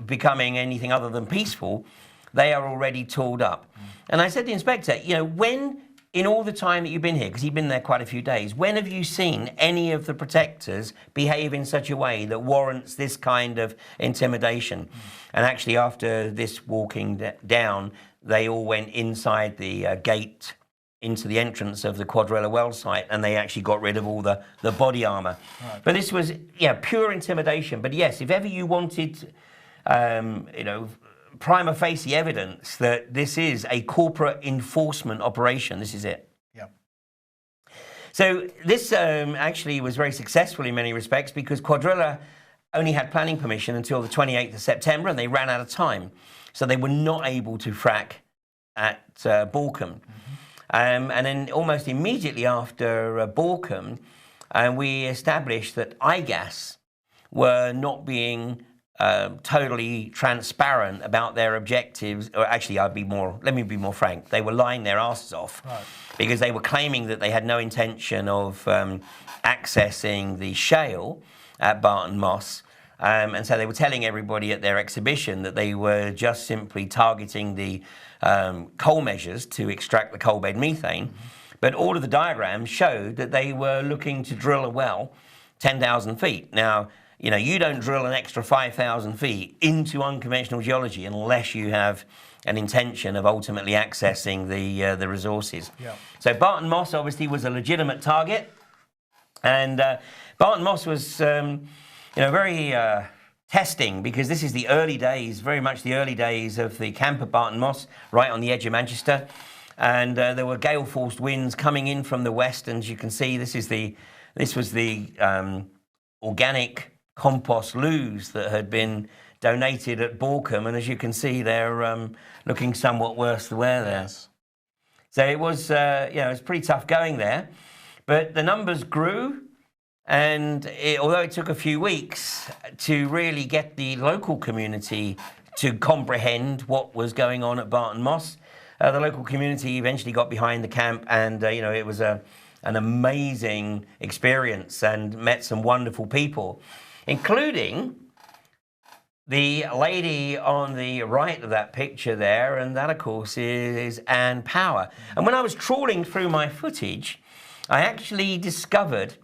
becoming anything other than peaceful, they are already tooled up. And I said to the inspector, you know, when, in all the time that you've been here, because he'd been there quite a few days, when have you seen any of the protectors behave in such a way that warrants this kind of intimidation? And actually, after this walking down, they all went inside the gate into the entrance of the Cuadrilla well site, and they actually got rid of all the body armour. Right. But this was, yeah, pure intimidation. But yes, if ever you wanted, you know, prima facie evidence that this is a corporate enforcement operation, this is it. Yeah. So this actually was very successful in many respects, because Cuadrilla only had planning permission until the 28th of September, and they ran out of time. So they were not able to frack at Borkum. And then almost immediately after Borkum, we established that iGas were not being totally transparent about their objectives. Or actually, let me be more frank. They were lying their asses off, right, because they were claiming that they had no intention of accessing the shale at Barton Moss. And so they were telling everybody at their exhibition that they were just simply targeting the coal measures to extract the coal bed methane. But all of the diagrams showed that they were looking to drill a well 10,000 feet. Now, you know, you don't drill an extra 5,000 feet into unconventional geology unless you have an intention of ultimately accessing the resources. Yeah. So Barton Moss obviously was a legitimate target. And Barton Moss was, you know, very testing, because this is the early days, very much the early days of the camp at Barton Moss, right on the edge of Manchester. And there were gale-forced winds coming in from the west, and as you can see, this was the organic compost loos that had been donated at Borkum, and as you can see, they're looking somewhat worse for wear there. Yes. So it was, you know, it was pretty tough going there, but the numbers grew. And although it took a few weeks to really get the local community to comprehend what was going on at Barton Moss, the local community eventually got behind the camp, and you know, it was an amazing experience, and met some wonderful people, including the lady on the right of that picture there, and that, of course, is Anne Power. And when I was trawling through my footage, I actually discovered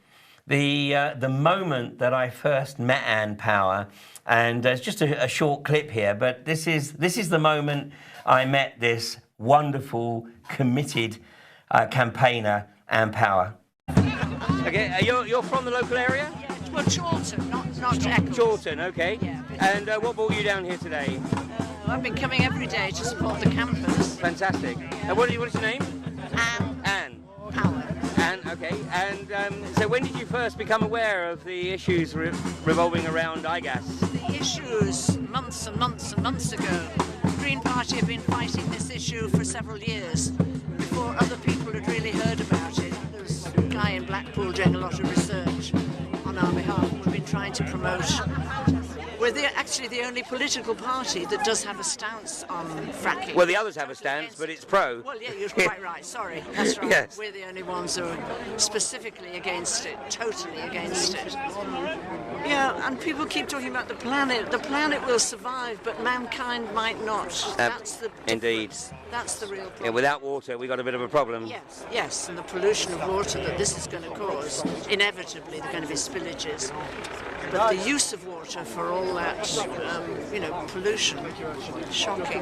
the moment that I first met Ann Power, and it's just a short clip here, but this is the moment I met this wonderful, committed campaigner, Ann Power. Okay, you're from the local area? Yeah, well, Chorlton, not Eccles. Chorlton, okay. Yeah, and what brought you down here today? I've been coming every day to support the campus. Fantastic. What is your name? Ann Ann. Power. Ann, okay. And so when did you first become aware of the issues revolving around iGas? The issues months and months and months ago. The Green Party have been fighting this issue for several years before other people had really heard about it. There was a guy in Blackpool doing a lot of research on our behalf. We've been trying to promote. We're actually the only political party that does have a stance on fracking. Well, the others have a stance, but it's pro. Well, yeah, you're quite right. Sorry, that's right. Yes. We're the only ones who are specifically against it, totally against it. Yeah, and people keep talking about the planet. The planet will survive, but mankind might not. That's the difference. Indeed. That's the real problem. Yeah, without water, we've got a bit of a problem. Yes, yes, and the pollution of water that this is going to cause, inevitably there are going to be spillages. But the use of water for all that, pollution, shocking.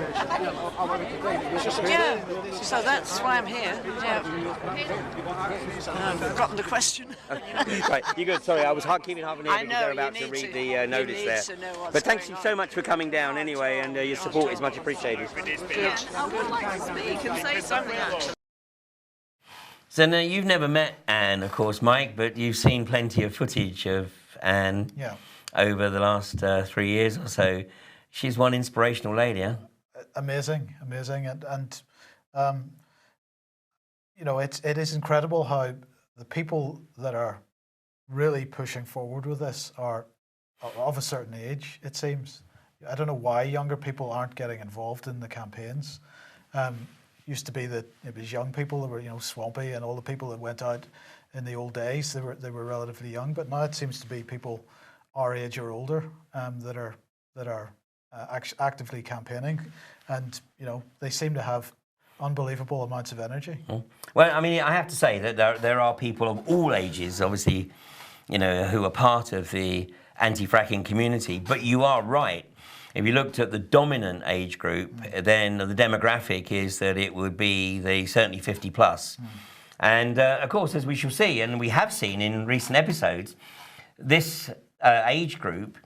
Yeah, so that's why I'm here. Yeah. I've forgotten the question. Right, you're good. Sorry, I was keeping half an ear I because know, they're about you to need read to- the notice you need there. to know what's But thanks going so on. much for coming down anyway, and your support is much appreciated. Good. I would like to speak and say something, actually. So now, you've never met Ann, of course, Mike, but you've seen plenty of footage of Ann over the last 3 years or so. She's one inspirational lady, huh? Amazing, and it is incredible how the people that are really pushing forward with this are of a certain age, it seems. I don't know why younger people aren't getting involved in the campaigns. Used to be that it was young people that were, swampy, and all the people that went out in the old days, they were relatively young. But now it seems to be people our age or older that are actively campaigning, and they seem to have unbelievable amounts of energy. Well, I mean, I have to say that there are people of all ages, obviously, who are part of the anti-fracking community. But you are right. If you looked at the dominant age group, then the demographic is that it would be certainly 50 plus. And of course, as we shall see, and we have seen in recent episodes, this age group,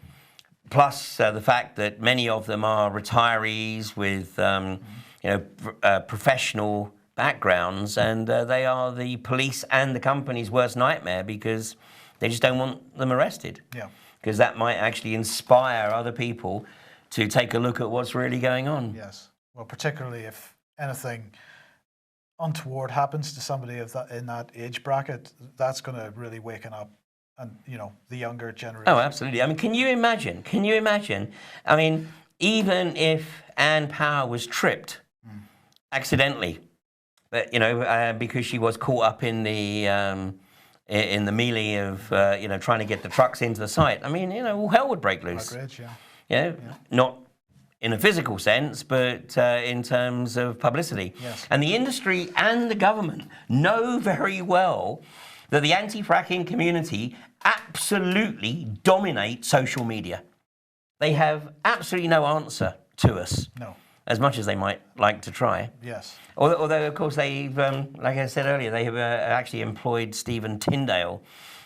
plus the fact that many of them are retirees with professional backgrounds, and they are the police and the company's worst nightmare because they just don't want them arrested. Yeah. Because that might actually inspire other people to take a look at what's really going on. Yes. Well, particularly if anything untoward happens to somebody in that age bracket, that's going to really waken up, and the younger generation. Oh, absolutely. I mean, can you imagine? I mean, even if Ann Power was tripped accidentally, but because she was caught up in the melee of trying to get the trucks into the site, I mean, all hell would break loose. Outrage, yeah. Not in a physical sense, but in terms of publicity. Yes. And the industry and the government know very well that the anti-fracking community absolutely dominate social media. They have absolutely no answer to us. No. As much as they might like to try. Yes. Although of course, they've, like I said earlier, they have actually employed Stephen Tyndale,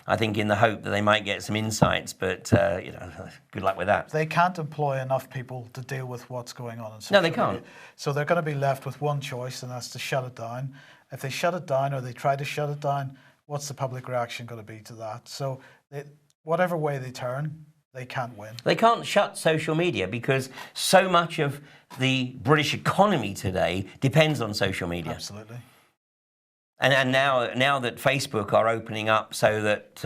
I think, in the hope that they might get some insights, but, good luck with that. They can't employ enough people to deal with what's going on in social No, they can't. media. So they're going to be left with one choice, and that's to shut it down. If they shut it down, or they try to shut it down, what's the public reaction going to be to that? So whatever way they turn, they can't win. They can't shut social media because so much of the British economy today depends on social media. Absolutely. And now that Facebook are opening up so that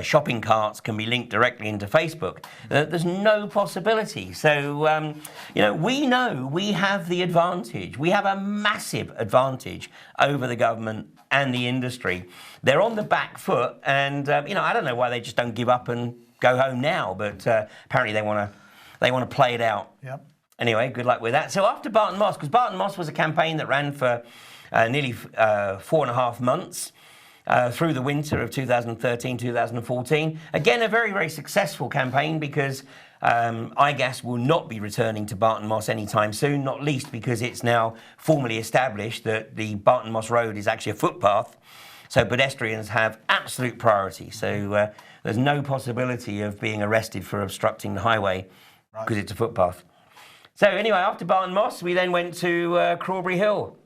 shopping carts can be linked directly into Facebook, there's no possibility. So, we know we have the advantage. We have a massive advantage over the government and the industry. They're on the back foot, and I don't know why they just don't give up and go home now, but apparently they want to play it out. Yep. Anyway, good luck with that. So after Barton Moss, because Barton Moss was a campaign that ran for nearly 4.5 months, through the winter of 2013, 2014. Again, a very, very successful campaign because iGas will not be returning to Barton Moss anytime soon, not least because it's now formally established that the Barton Moss Road is actually a footpath, so pedestrians have absolute priority. So there's no possibility of being arrested for obstructing the highway because it's a footpath. So anyway, after Barton Moss, we then went to Crawberry Hill.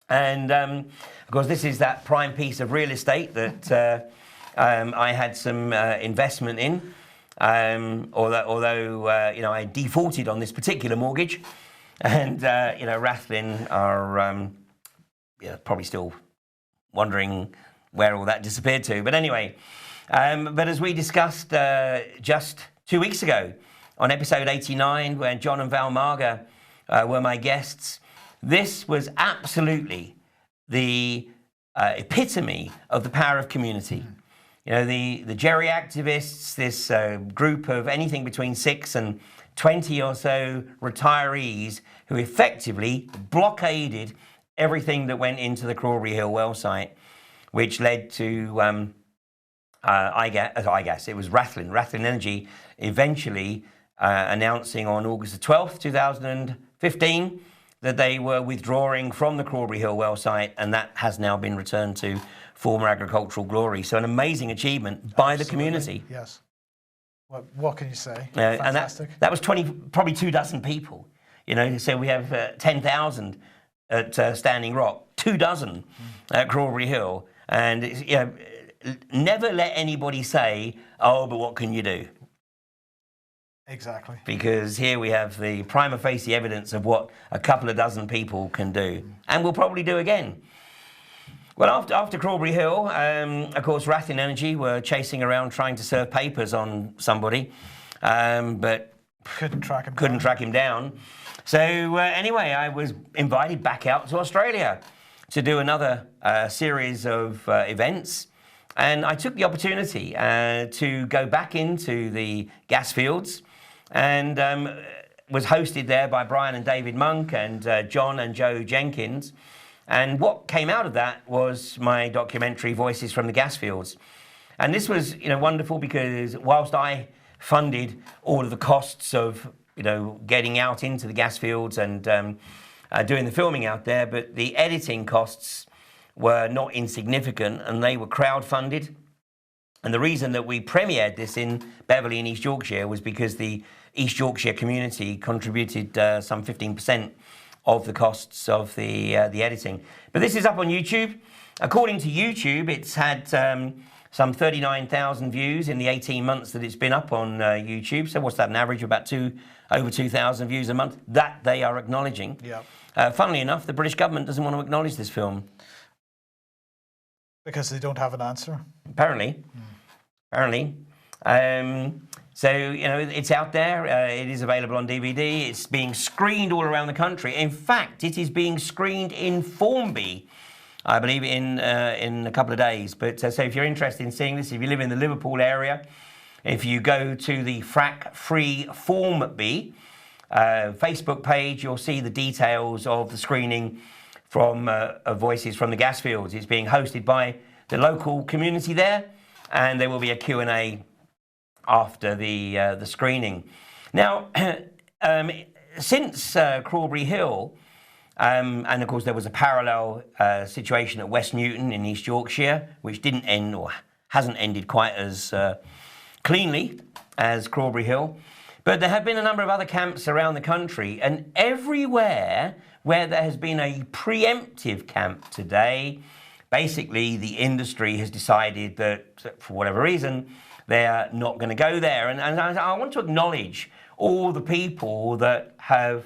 And of course, this is that prime piece of real estate that I had some investment in. Although you know, I defaulted on this particular mortgage, and you know, Rathlin are probably still wondering where all that disappeared to. But anyway, but as we discussed just 2 weeks ago on episode 89, where John and Val Marga were my guests, this was absolutely the epitome of the power of community. You know, the Jerry activists, this group of anything between 6 and 20 or so retirees who effectively blockaded everything that went into the Crawberry Hill well site, which led to iGas, it was Rathlin Energy, eventually announcing on August the 12th, 2015, that they were withdrawing from the Crawberry Hill well site, and that has now been returned to former agricultural glory. So an amazing achievement by the community. Yes. What can you say? And Fantastic. that was probably 24 people. You know, so we have 10,000 at Standing Rock, 24 at Crawberry Hill, and it's, you know, never let anybody say, "Oh, but what can you do?" Exactly. Because here we have the prima facie evidence of what a couple of dozen people can do, and we'll probably do again. Well, after Crawberry Hill, of course, Rathlin Energy were chasing around trying to serve papers on somebody, but couldn't track him down. So anyway, I was invited back out to Australia to do another series of events. And I took the opportunity to go back into the gas fields, and was hosted there by Brian and David Monk and John and Joe Jenkins. And what came out of that was my documentary, Voices from the Gas Fields. And this was, you know, wonderful because whilst I funded all of the costs of, you know, getting out into the gas fields and doing the filming out there, but the editing costs were not insignificant, and they were crowdfunded. And the reason that we premiered this in Beverley in East Yorkshire was because the East Yorkshire community contributed some 15% of the costs of the editing. But this is up on YouTube. According to YouTube, it's had some 39,000 views in the 18 months that it's been up on YouTube. So what's that, an average of about over 2,000 views a month? That they are acknowledging. Yeah. Funnily enough, the British government doesn't want to acknowledge this film. Because they don't have an answer? Apparently. Apparently. So, you know, it's out there. It is available on DVD. It's being screened all around the country. In fact, it is being screened in Formby, I believe, in a couple of days. But so if you're interested in seeing this, if you live in the Liverpool area, if you go to the Frack Free Formby Facebook page, you'll see the details of the screening from Voices from the Gas Fields. It's being hosted by the local community there, and there will be a Q&A after the screening. Now, since Crawberry Hill, and of course there was a parallel situation at West Newton in East Yorkshire, which didn't end or hasn't ended quite as cleanly as Crawberry Hill. But there have been a number of other camps around the country, and everywhere where there has been a preemptive camp today, basically the industry has decided that, for whatever reason, they're not going to go there. And I want to acknowledge all the people that have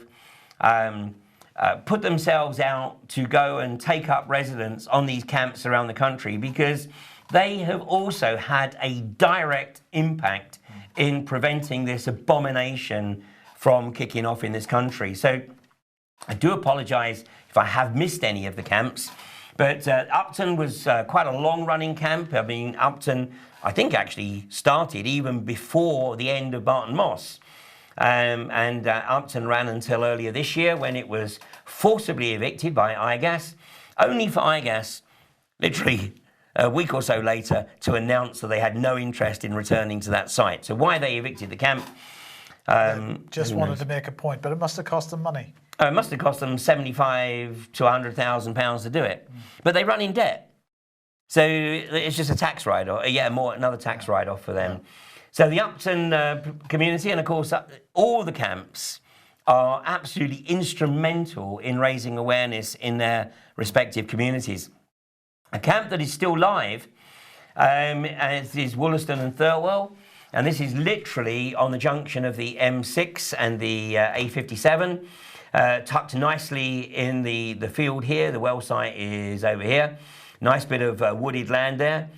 put themselves out to go and take up residence on these camps around the country, because they have also had a direct impact in preventing this abomination from kicking off in this country. So I do apologise if I have missed any of the camps, but Upton was quite a long-running camp. I mean, Upton, I think, actually started even before the end of Barton Moss. And Upton ran until earlier this year, when it was forcibly evicted by iGas, only for iGas literally a week or so later to announce that they had no interest in returning to that site. So why they evicted the camp? Just wanted to make a point, but it must have cost them money. It must have cost them £75,000 to £100,000 to do it, but they run in debt. So it's just a tax write-off, another tax write-off for them. So the Upton community, and of course all the camps, are absolutely instrumental in raising awareness in their respective communities. A camp that is still live is Wollaston and Thirlwell, and this is literally on the junction of the M6 and the A57, tucked nicely in the field here. The well site is over here. Nice bit of wooded land there.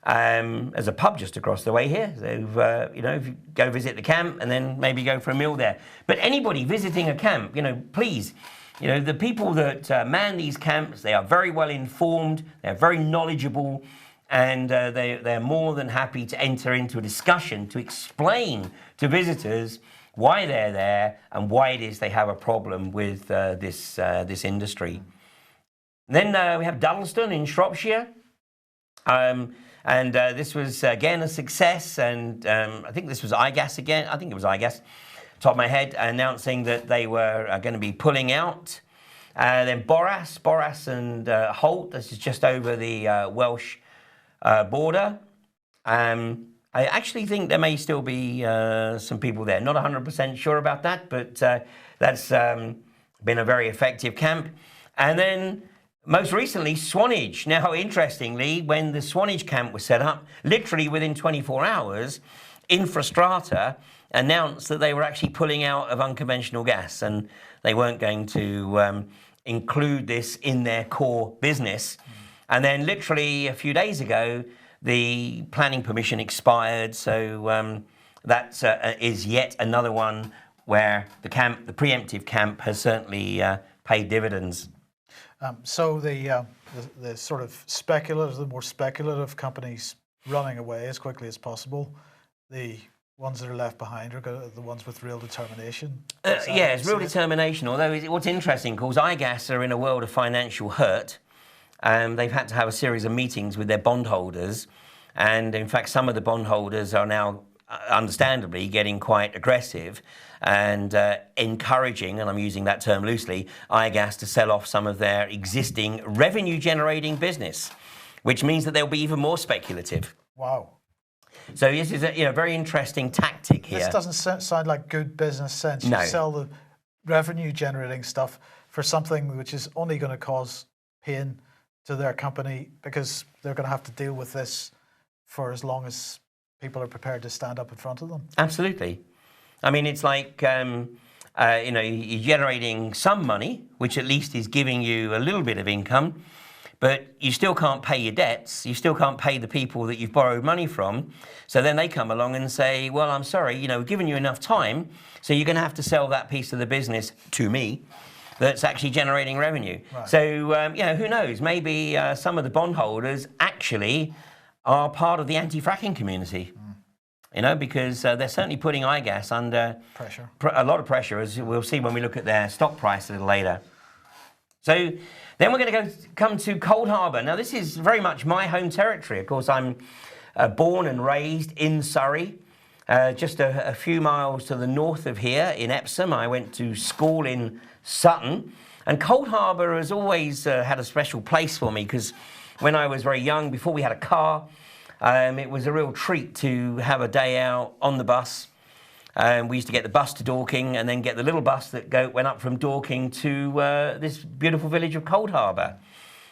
There's a pub just across the way here. So, if you go visit the camp and then maybe go for a meal there. But anybody visiting a camp, please, the people that man these camps, they are very well informed, they're very knowledgeable, and they're more than happy to enter into a discussion to explain to visitors why they're there and why it is they have a problem with this industry. Then we have Duddleston in Shropshire. And this was, again, a success. And I think this was iGas again. I think it was iGas, top of my head, announcing that they were going to be pulling out. Then Boras and Holt. This is just over the Welsh border. I actually think there may still be some people there. Not 100% sure about that, but that's been a very effective camp. And then most recently, Swanage. Now, interestingly, when the Swanage camp was set up, literally within 24 hours, Infrastrata announced that they were actually pulling out of unconventional gas, and they weren't going to include this in their core business. And then literally a few days ago, the planning permission expired, so that is yet another one where the preemptive camp has certainly paid dividends. So the sort of the more speculative companies running away as quickly as possible, the ones that are left behind are the ones with real determination. It's real determination. Although what's interesting, because iGas are in a world of financial hurt, they've had to have a series of meetings with their bondholders, and in fact some of the bondholders are now understandably getting quite aggressive and encouraging, and I'm using that term loosely, iGas to sell off some of their existing revenue-generating business, which means that they'll be even more speculative. Wow. So this is a very interesting tactic here. This doesn't sound like good business sense. No. You sell the revenue-generating stuff for something which is only going to cause pain to their company, because they're going to have to deal with this for as long as people are prepared to stand up in front of them. Absolutely. I mean, it's like, you're generating some money, which at least is giving you a little bit of income, but you still can't pay your debts. You still can't pay the people that you've borrowed money from. So then they come along and say, well, I'm sorry, we've given you enough time, so you're going to have to sell that piece of the business to me that's actually generating revenue. Right. So, who knows? Maybe some of the bondholders actually are part of the anti-fracking community. Because they're certainly putting iGas under pressure, a lot of pressure, as we'll see when we look at their stock price a little later. So then we're going to come to Cold Harbour. Now, this is very much my home territory. Of course, I'm born and raised in Surrey, just a few miles to the north of here in Epsom. I went to school in Sutton, and Cold Harbour has always had a special place for me, because when I was very young, before we had a car, it was a real treat to have a day out on the bus. We used to get the bus to Dorking and then get the little bus that went up from Dorking to this beautiful village of Cold Harbour.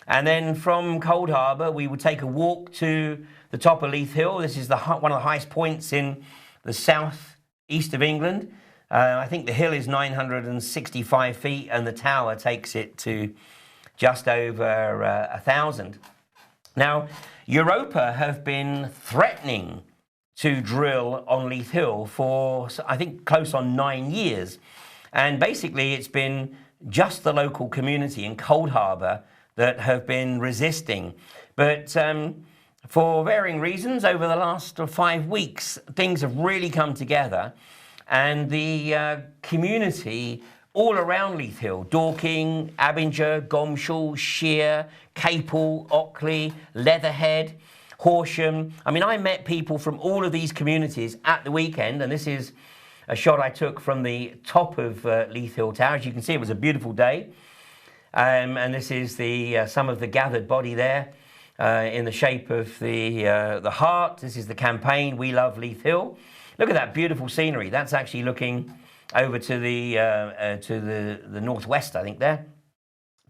And then from Cold Harbour, we would take a walk to the top of Leith Hill. This is one of the highest points in the south east of England. I think the hill is 965 feet and the tower takes it to just over 1,000. Now, Europa have been threatening to drill on Leith Hill for, I think, close on 9 years. And basically, it's been just the local community in Cold Harbour that have been resisting. But for varying reasons, over the last 5 weeks, things have really come together. And the community all around Leith Hill: Dorking, Abinger, Gomshall, Shear, Capel, Ockley, Leatherhead, Horsham. I mean, I met people from all of these communities at the weekend, and this is a shot I took from the top of Leith Hill Tower. As you can see, it was a beautiful day. And this is the some of the gathered body there in the shape of the heart. This is the campaign, We Love Leith Hill. Look at that beautiful scenery. That's actually looking over to the northwest, I think, there.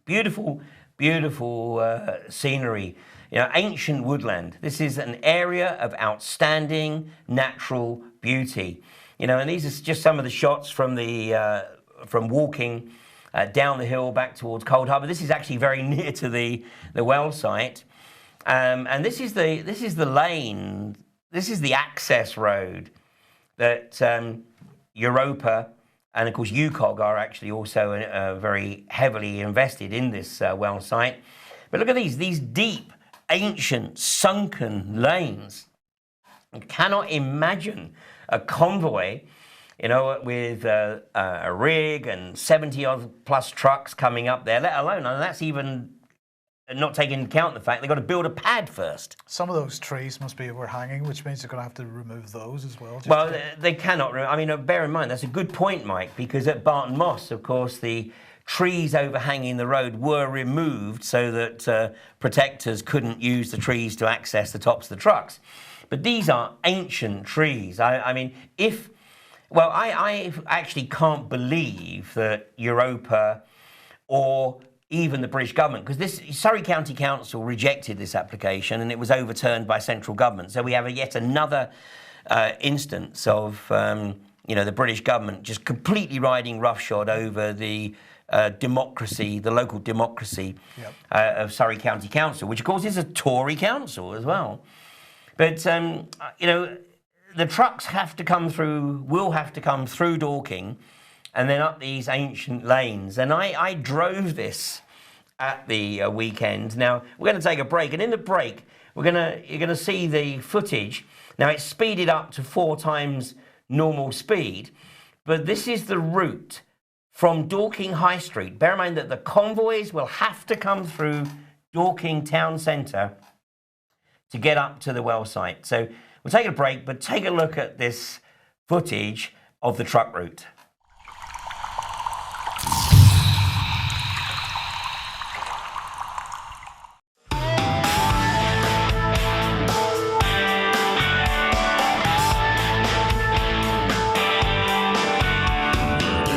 Beautiful, beautiful scenery. You know, ancient woodland. This is an area of outstanding natural beauty. You know, and these are just some of the shots from the from walking down the hill back towards Cold Harbour. This is actually very near to the well site, and this is the lane. This is the access road that Europa and of course UCOG are actually also very heavily invested in this well site. But look at these deep, ancient, sunken lanes. You cannot imagine a convoy, you know, with a rig and 70-odd plus trucks coming up there, let alone, and that's even not taking into account the fact they've got to build a pad first. Some of those trees must be overhanging, which means they're going to have to remove those as well. Well, they cannot. I mean, bear in mind, that's a good point, Mike, because at Barton Moss, of course, the trees overhanging the road were removed so that protectors couldn't use the trees to access the tops of the trucks. But these are ancient trees. I mean, well, I actually can't believe that Europa or even the British government, because this Surrey County Council rejected this application and it was overturned by central government. So we have yet another instance of you know, the British government just completely riding roughshod over the democracy, the local democracy of Surrey County Council, which of course is a Tory council as well. But you know, the trucks have to come through, will have to come through Dorking and then up these ancient lanes. And I drove this at the weekend. Now, we're going to take a break. And in the break, you're going to see the footage. Now, it's speeded up to 4 times normal speed. But this is the route from Dorking High Street. Bear in mind that the convoys will have to come through Dorking town centre to get up to the well site. So we'll take a break, but take a look at this footage of the truck route.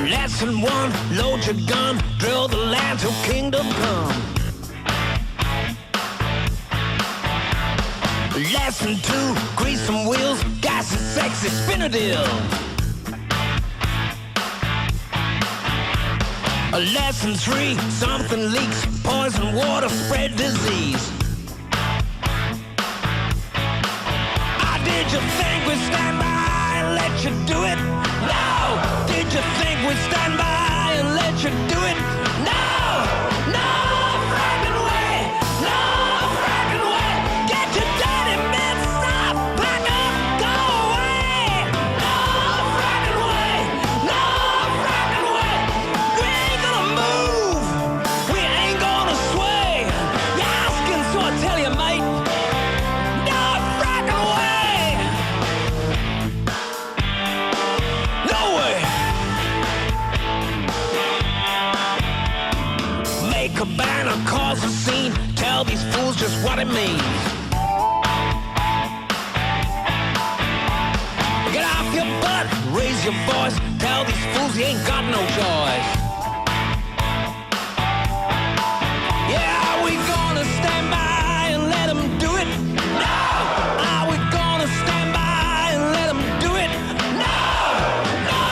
Lesson 1, load your gun, drill the land till kingdom come. Lesson 2, grease some wheels, gas and sexy, spin a deal. Lesson 3, something leaks, poison water, spread disease. Did you think we'd stand by and let you do it? No! Did you think we'd stand by and let you do it? No! No! Fracking way! No! Fracking way! Get your dirty mitts up! Pack up! Go away! No! Fracking way! No! Fracking way! We ain't gonna move! We ain't gonna sway! You're asking, so I tell you, mate. No! Fracking way! No way! Make a banner, cause a scene. Tell these fools just what it means. Get off your butt, raise your voice. Tell these fools you ain't got no choice. Yeah, are we gonna stand by and let them do it? No! Are we gonna stand by and let them do it? No! No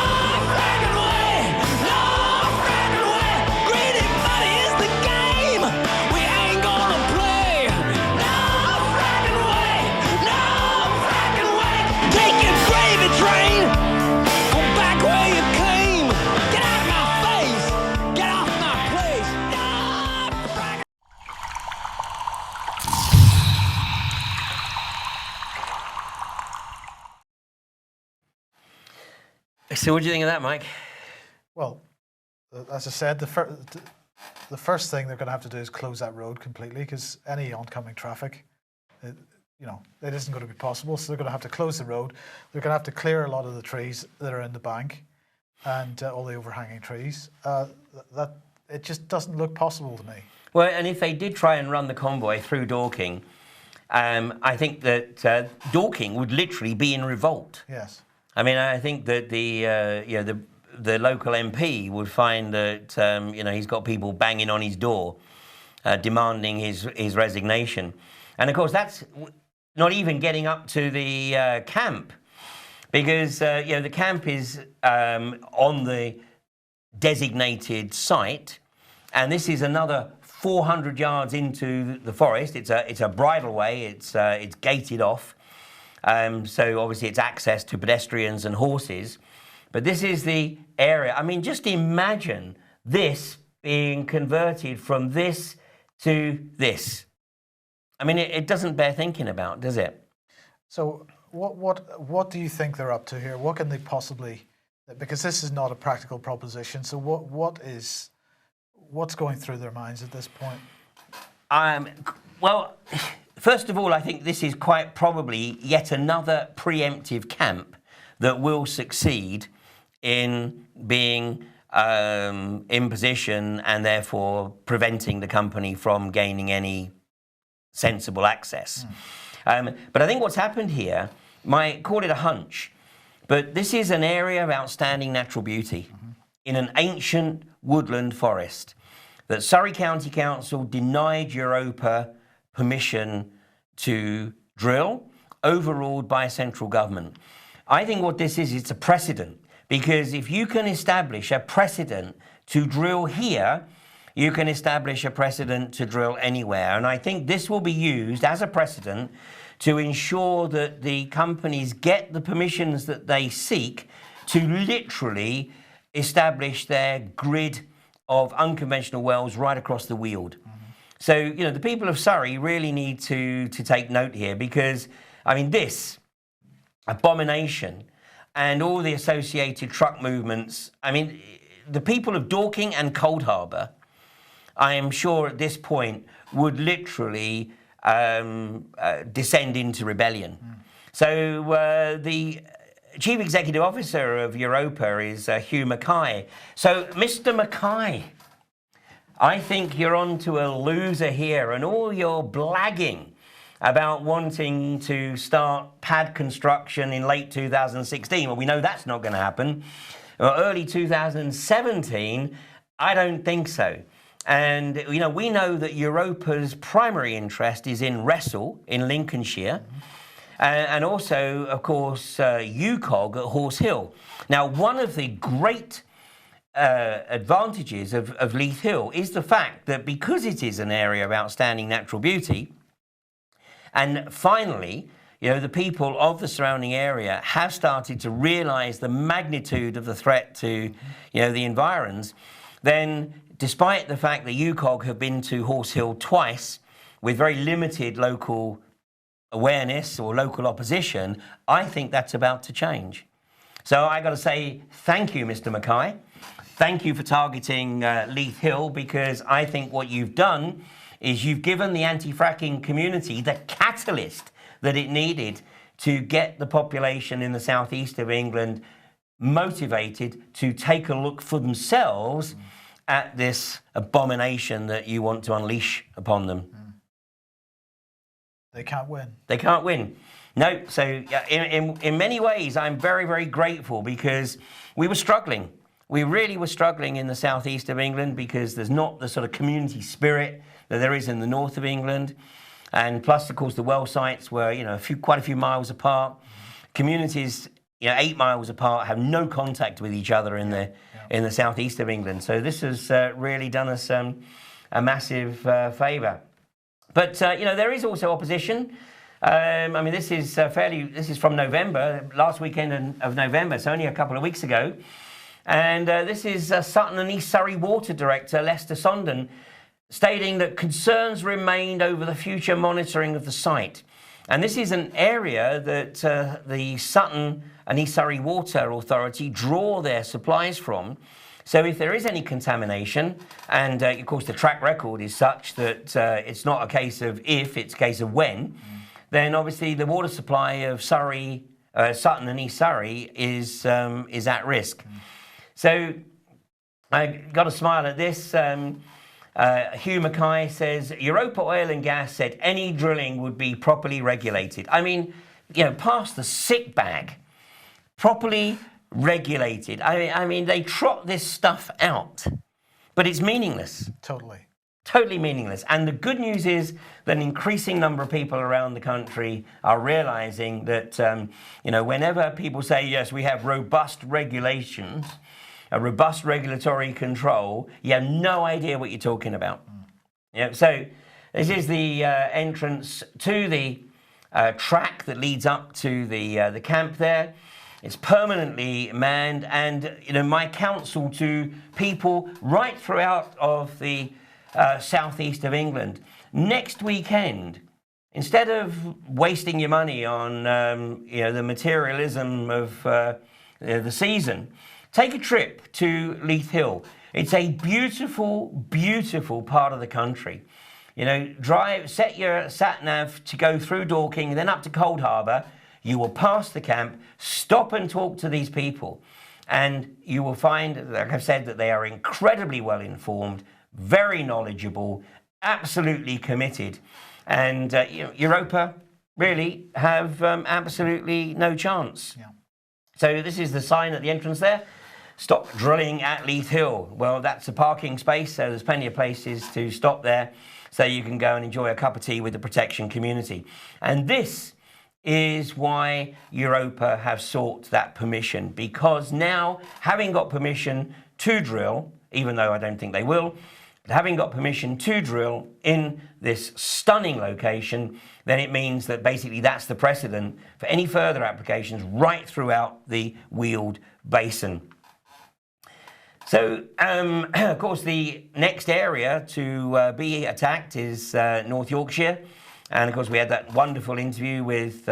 fracking way! No fracking way! Greedy money is the game! We ain't gonna play! No fracking way! No fracking way! Take your gravy train! Go back where you came! Get out of my face! Get off my place! No fracking. So what do you think of that, Mike? Well, as I said, the first thing they're going to have to do is close that road completely, because any oncoming traffic, it isn't going to be possible. So they're going to have to close the road. They're going to have to clear a lot of the trees that are in the bank and all the overhanging trees. That it just doesn't look possible to me. Well, and if they did try and run the convoy through Dorking, I think that Dorking would literally be in revolt. Yes. I mean, I think that the local MP would find that he's got people banging on his door, demanding his resignation, and of course that's not even getting up to the camp, because the camp is on the designated site, and this is another 400 yards into the forest. It's a bridleway. It's gated off, so obviously it's access to pedestrians and horses. But this is the area. I mean, just imagine this being converted from this to this. I mean, it doesn't bear thinking about, does it? So what do you think they're up to here? What can they possibly? Because this is not a practical proposition. So what's going through their minds at this point? Well, first of all, I think this is quite probably yet another preemptive camp that will succeed in being in position and therefore preventing the company from gaining any sensible access. But I think what's happened here, might call it a hunch, but this is an area of outstanding natural beauty in an ancient woodland forest that Surrey County Council denied Europa permission to drill, overruled by central government. I think what this is, it's a precedent. Because if you can establish a precedent to drill here, you can establish a precedent to drill anywhere. And I think this will be used as a precedent to ensure that the companies get the permissions that they seek to literally establish their grid of unconventional wells right across the Weald. So, the people of Surrey really need to take note here, because, I mean, this abomination and all the associated truck movements. I mean, the people of Dorking and Cold Harbour, I am sure at this point, would literally descend into rebellion. So the Chief Executive Officer of Europa is Hugh Mackay. So, Mr. Mackay, I think you're on to a loser here, and all your blagging about wanting to start pad construction in late 2016. Well, we know that's not going to happen. Well, early 2017, I don't think so. And, we know that Europa's primary interest is in Wressle in Lincolnshire, and also, of course, UCOG at Horse Hill. Now, one of the great advantages of Leith Hill is the fact that because it is an area of outstanding natural beauty, and finally, the people of the surrounding area have started to realise the magnitude of the threat to, the environs, then despite the fact that UCOG have been to Horse Hill twice with very limited local awareness or local opposition, I think that's about to change. So I got to say thank you, Mr. Mackay. Thank you for targeting Leith Hill, because I think what you've done is you've given the anti-fracking community the catalyst that it needed to get the population in the southeast of England motivated to take a look for themselves at this abomination that you want to unleash upon them. They can't win. They can't win. No, so in many ways, I'm very, very grateful, because we were struggling. We really were struggling in the southeast of England because there's not the sort of community spirit that there is in the north of England. And plus, of course, the well sites were, quite a few miles apart. Communities, 8 miles apart, have no contact with each other in the southeast of England. So this has really done us a massive favour. But there is also opposition. I mean, this is from November, last weekend of November, so only a couple of weeks ago. And this is Sutton and East Surrey Water Director Lester Sondon stating that concerns remained over the future monitoring of the site. And this is an area that the Sutton and East Surrey Water Authority draw their supplies from. So if there is any contamination, and of course the track record is such that it's not a case of if, it's a case of when, then obviously the water supply of Surrey, Sutton and East Surrey is at risk. So I got a smile at this. Hugh Mackay says, Europa Oil and Gas said any drilling would be properly regulated. I mean, past the sick bag, properly regulated. I mean, they trot this stuff out, but it's meaningless. Totally meaningless. And the good news is that an increasing number of people around the country are realizing that, whenever people say, yes, we have robust regulations, a robust regulatory control, you have no idea what you're talking about. So this is the entrance to the track that leads up to the camp there. It's permanently manned, and my counsel to people right throughout of the southeast of England, next weekend, instead of wasting your money on the materialism of the season, take a trip to Leith Hill. It's a beautiful, beautiful part of the country. Set your sat-nav to go through Dorking, then up to Cold Harbour. You will pass the camp, stop and talk to these people, and you will find, like I've said, that they are incredibly well informed, very knowledgeable, absolutely committed, and Europa really have absolutely no chance. So this is the sign at the entrance there. Stop drilling at Leith Hill. Well, that's a parking space, so there's plenty of places to stop there, so you can go and enjoy a cup of tea with the protection community. And this is why Europa have sought that permission, because now, having got permission to drill, even though I don't think they will, but having got permission to drill in this stunning location, then it means that basically that's the precedent for any further applications right throughout the Weald Basin. So, of course, the next area to be attacked is North Yorkshire. And, of course, we had that wonderful interview with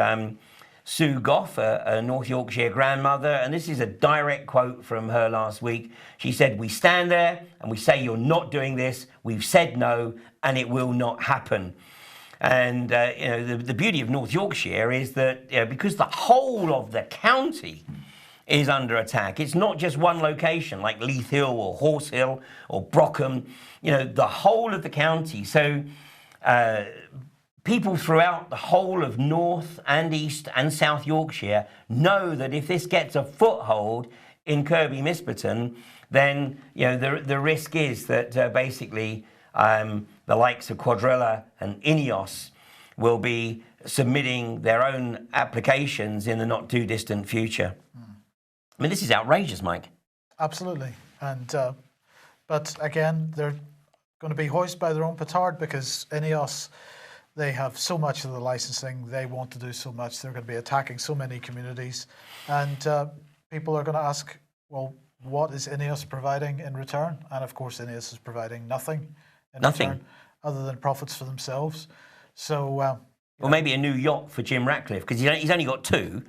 Sue Goff, a North Yorkshire grandmother. And this is a direct quote from her last week. She said, we stand there and we say you're not doing this. We've said no, and it will not happen. And, the beauty of North Yorkshire is that because the whole of the county is under attack, it's not just one location like Leith Hill or Horse Hill or Brockham, the whole of the county. So people throughout the whole of North and East and South Yorkshire know that if this gets a foothold in Kirkby Misperton, then the risk is that basically the likes of Cuadrilla and Ineos will be submitting their own applications in the not too distant future. I mean, this is outrageous, Mike. Absolutely. And but again, they're going to be hoisted by their own petard, because Ineos, they have so much of the licensing, they want to do so much, they're going to be attacking so many communities, and people are going to ask, well, what is Ineos providing in return? And of course, Ineos is providing nothing in return other than profits for themselves. So, well, maybe a new yacht for Jim Ratcliffe, because he's only got two,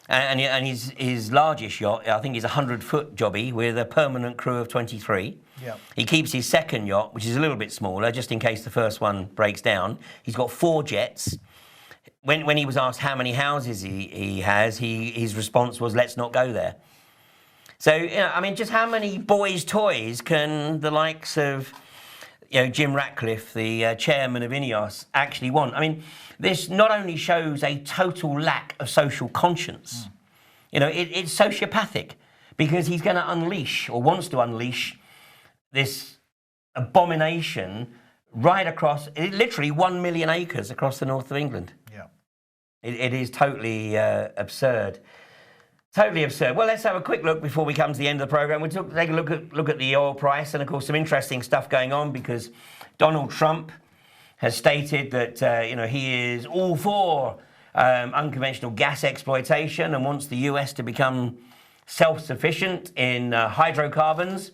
and his largest yacht, I think, is a 100-foot jobby with a permanent crew of 23. Yeah. He keeps his second yacht, which is a little bit smaller, just in case the first one breaks down. He's got 4 jets. When he was asked how many houses he has, his response was, let's not go there. So, I mean, just how many boys' toys can the likes of Jim Ratcliffe, the chairman of Ineos, actually want? I mean, this not only shows a total lack of social conscience, it's sociopathic, because he's going to unleash, or wants to unleash, this abomination right across, literally 1 million acres across the north of England. Yeah. It is totally absurd. Totally absurd. Well, let's have a quick look before we come to the end of the programme. We'll take a look at the oil price, and, of course, some interesting stuff going on, because Donald Trump has stated that, he is all for unconventional gas exploitation and wants the US to become self-sufficient in hydrocarbons,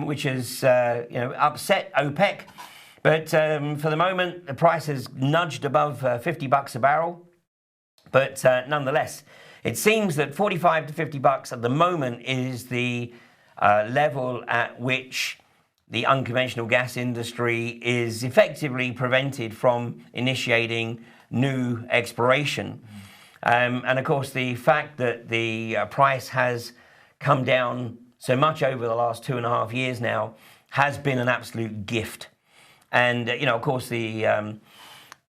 which has, upset OPEC. But for the moment, the price has nudged above $50 a barrel. But nonetheless, it seems that $45 to $50 at the moment is the level at which the unconventional gas industry is effectively prevented from initiating new exploration. And of course, the fact that the price has come down so much over the last 2.5 years now has been an absolute gift. And, you know, of course, the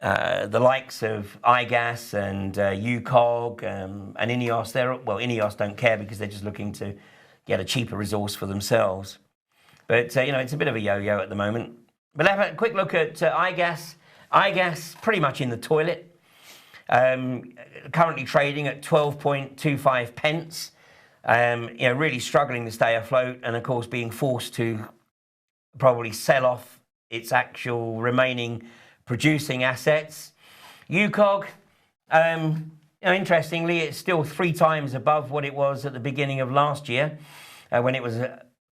likes of iGas and UKOG and INEOS, INEOS don't care because they're just looking to get a cheaper resource for themselves. But, you know, it's a bit of a yo-yo at the moment. But let's have a quick look at iGas. iGas pretty much in the toilet. Currently trading at 12.25 pence. You know, really struggling to stay afloat, and of course being forced to probably sell off its actual remaining producing assets. UKOG, you know, interestingly, it's still 3 times above what it was at the beginning of last year, when it was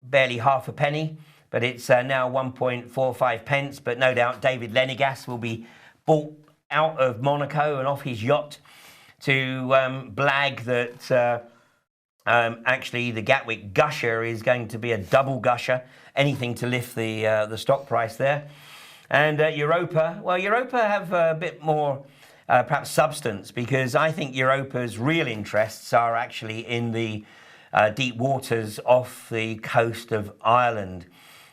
barely half a penny, but it's now 1.45 pence. But no doubt David Lenegas will be bought out of Monaco and off his yacht to blag that actually the Gatwick gusher is going to be a double gusher, anything to lift the stock price there. And Europa, well, Europa have a bit more perhaps substance, because I think Europa's real interests are actually in the deep waters off the coast of Ireland.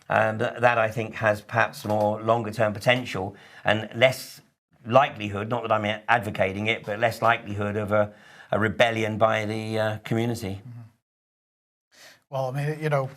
And that I think has perhaps more longer term potential and less likelihood, not that I'm advocating it, but less likelihood of a rebellion by the community. Well, I mean, you know,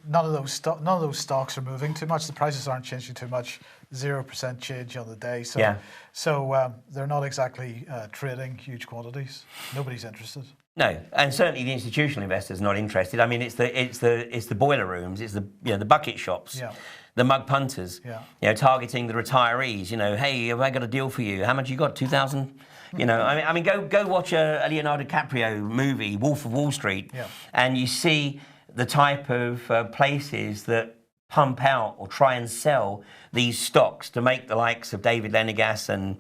none of those stocks are moving too much. The prices aren't changing too much. 0% change on the day. So, yeah. So they're not exactly trading huge quantities. Nobody's interested. No, and certainly the institutional investors are not interested. I mean, it's the boiler rooms, it's the bucket shops, yeah. the mug punters, yeah. You know, targeting the retirees. You know, hey, have I got a deal for you? How much you got? 2,000. You know, I mean, go watch a Leonardo DiCaprio movie, Wolf of Wall Street, yeah. and you see the type of places that pump out or try and sell these stocks to make the likes of David Lenegas and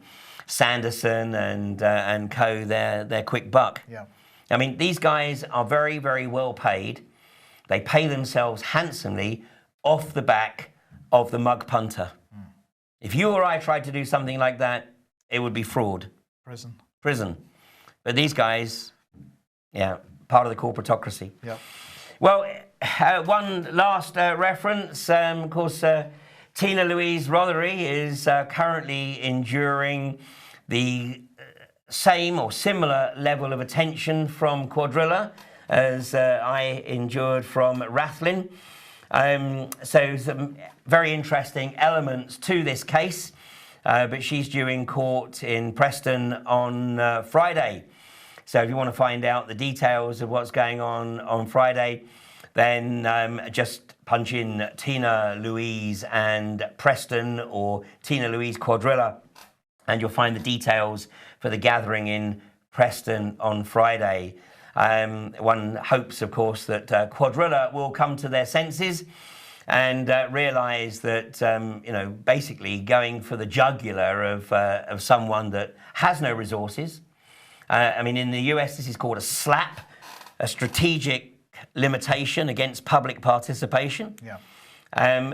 Sanderson and co their quick buck. Yeah. I mean, these guys are very, very well paid. They pay themselves handsomely off the back of the mug punter. If you or I tried to do something like that, it would be fraud. Prison. But these guys, yeah, part of the corporatocracy. Yeah. Well, one last reference. Of course, Tina Louise Rothery is currently enduring the same or similar level of attention from Cuadrilla as I endured from Rathlin. So some very interesting elements to this case, but she's due in court in Preston on Friday. So if you want to find out the details of what's going on Friday, then just punch in Tina Louise and Preston or Tina Louise Cuadrilla, and you'll find the details for the gathering in Preston on Friday. One hopes, of course, that Cuadrilla will come to their senses and realise that, you know, basically going for the jugular of someone that has no resources. I mean, in the US, this is called a SLAP, a strategic limitation against public participation. Yeah.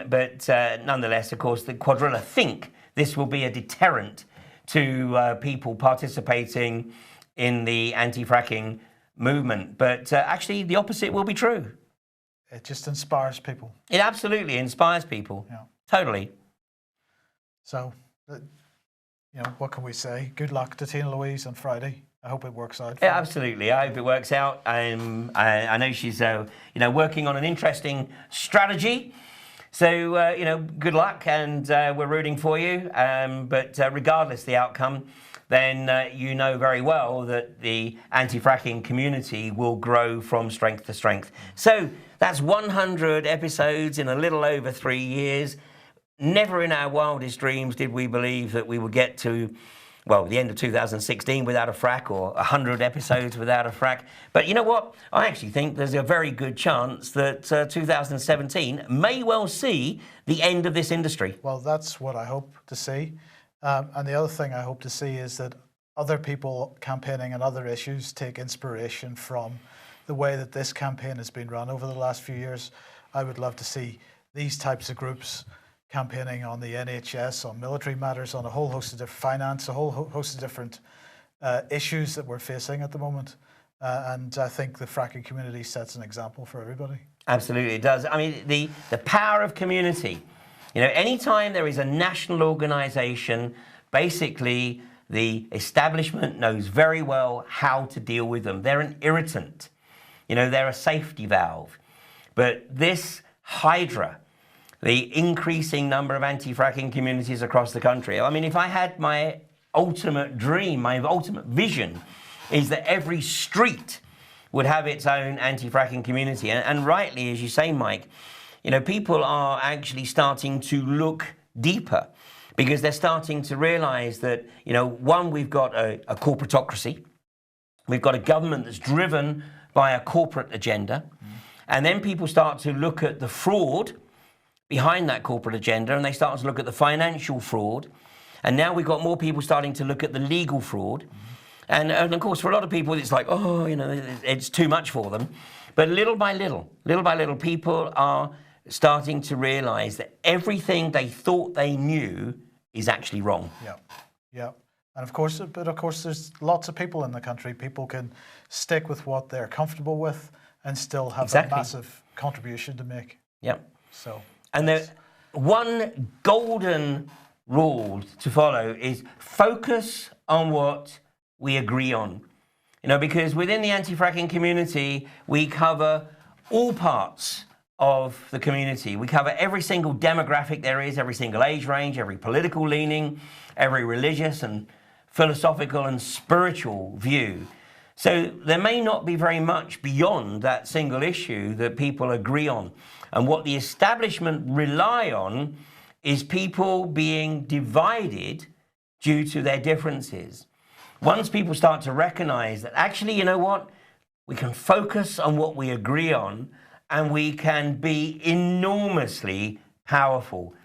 But nonetheless, of course, the Cuadrilla think this will be a deterrent to people participating in the anti-fracking movement. But actually, the opposite will be true. It just inspires people. It absolutely inspires people. Yeah. Totally. So, you know, what can we say? Good luck to Tina Louise on Friday. I hope it works out. Yeah, absolutely. I hope it works out. I know she's, you know, working on an interesting strategy. So, you know, good luck, and we're rooting for you. But regardless of the outcome, then you know very well that the anti-fracking community will grow from strength to strength. So that's 100 episodes in a little over 3 years. Never in our wildest dreams did we believe that we would get to, well, the end of 2016 without a frack, or 100 episodes without a frack. But you know what? I actually think there's a very good chance that 2017 may well see the end of this industry. Well, that's what I hope to see. And the other thing I hope to see is that other people campaigning on other issues take inspiration from the way that this campaign has been run over the last few years. I would love to see these types of groups campaigning on the NHS, on military matters, on a whole host of different finance, a whole host of different issues that we're facing at the moment. And I think the fracking community sets an example for everybody. Absolutely, it does. I mean, the power of community. You know, anytime there is a national organisation, basically the establishment knows very well how to deal with them. They're an irritant. You know, they're a safety valve. But this hydra, the increasing number of anti-fracking communities across the country. I mean, if I had my ultimate dream, my ultimate vision is that every street would have its own anti-fracking community. And rightly, as you say, Mike, you know, people are actually starting to look deeper because they're starting to realise that, you know, one, we've got a corporatocracy. We've got a government that's driven by a corporate agenda. And then people start to look at the fraud behind that corporate agenda, and they start to look at the financial fraud. And now we've got more people starting to look at the legal fraud. And of course, for a lot of people, it's like, oh, you know, it's too much for them. But little by little, people are starting to realise that everything they thought they knew is actually wrong. Yeah, yeah. And of course, there's lots of people in the country. People can stick with what they're comfortable with and still have a massive contribution to make. Yeah. So. And the one golden rule to follow is focus on what we agree on. You know, because within the anti-fracking community, we cover all parts of the community. We cover every single demographic there is, every single age range, every political leaning, every religious and philosophical and spiritual view. So there may not be very much beyond that single issue that people agree on. And what the establishment rely on is people being divided due to their differences. Once people start to recognize that actually, you know what, we can focus on what we agree on and we can be enormously powerful.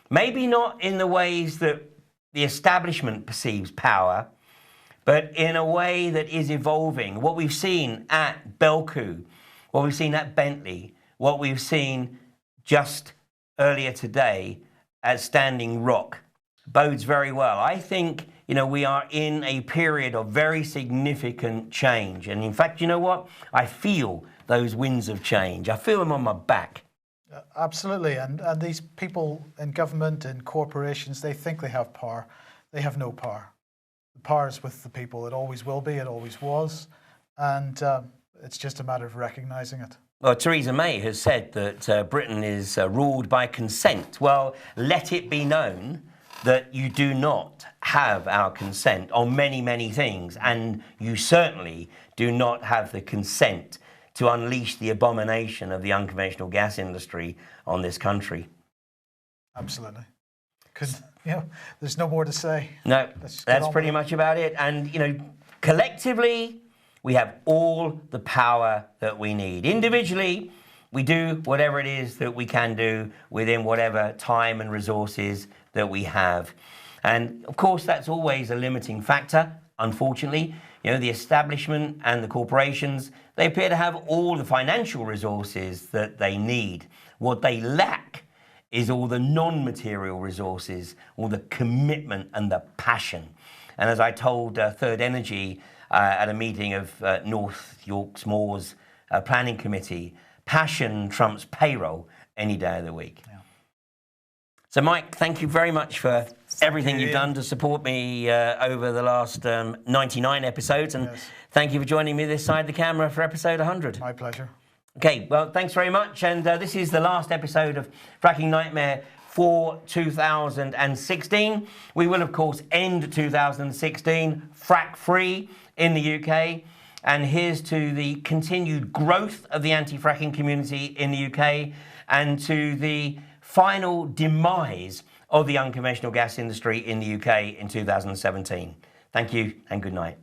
Maybe not in the ways that the establishment perceives power, but in a way that is evolving. What we've seen at Belcoo, what we've seen at Bentley, what we've seen just earlier today at Standing Rock bodes very well. I think, you know, we are in a period of very significant change. And in fact, you know what? I feel those winds of change. I feel them on my back. Absolutely. And these people in government and corporations, they think they have power. They have no power. The power is with the people. It always will be. It always was. And it's just a matter of recognising it. Well, Theresa May has said that Britain is ruled by consent. Well, let it be known that you do not have our consent on many, many things, and you certainly do not have the consent to unleash the abomination of the unconventional gas industry on this country. Absolutely. Because, you know, there's no more to say. No, that's pretty much about it. And, you know, collectively, we have all the power that we need. Individually, we do whatever it is that we can do within whatever time and resources that we have. And of course, that's always a limiting factor, unfortunately. You know, the establishment and the corporations, they appear to have all the financial resources that they need. What they lack is all the non-material resources, all the commitment and the passion. And as I told Third Energy at a meeting of North York's Moors Planning Committee, passion trumps payroll any day of the week. Yeah. So, Mike, thank you very much for everything you've done to support me over the last 99 episodes. And thank you for joining me this side of the camera for episode 100. My pleasure. Okay, well, thanks very much. And this is the last episode of Fracking Nightmare for 2016. We will, of course, end 2016 frack-free in the UK. And here's to the continued growth of the anti-fracking community in the UK and to the final demise of the unconventional gas industry in the UK in 2017. Thank you and good night.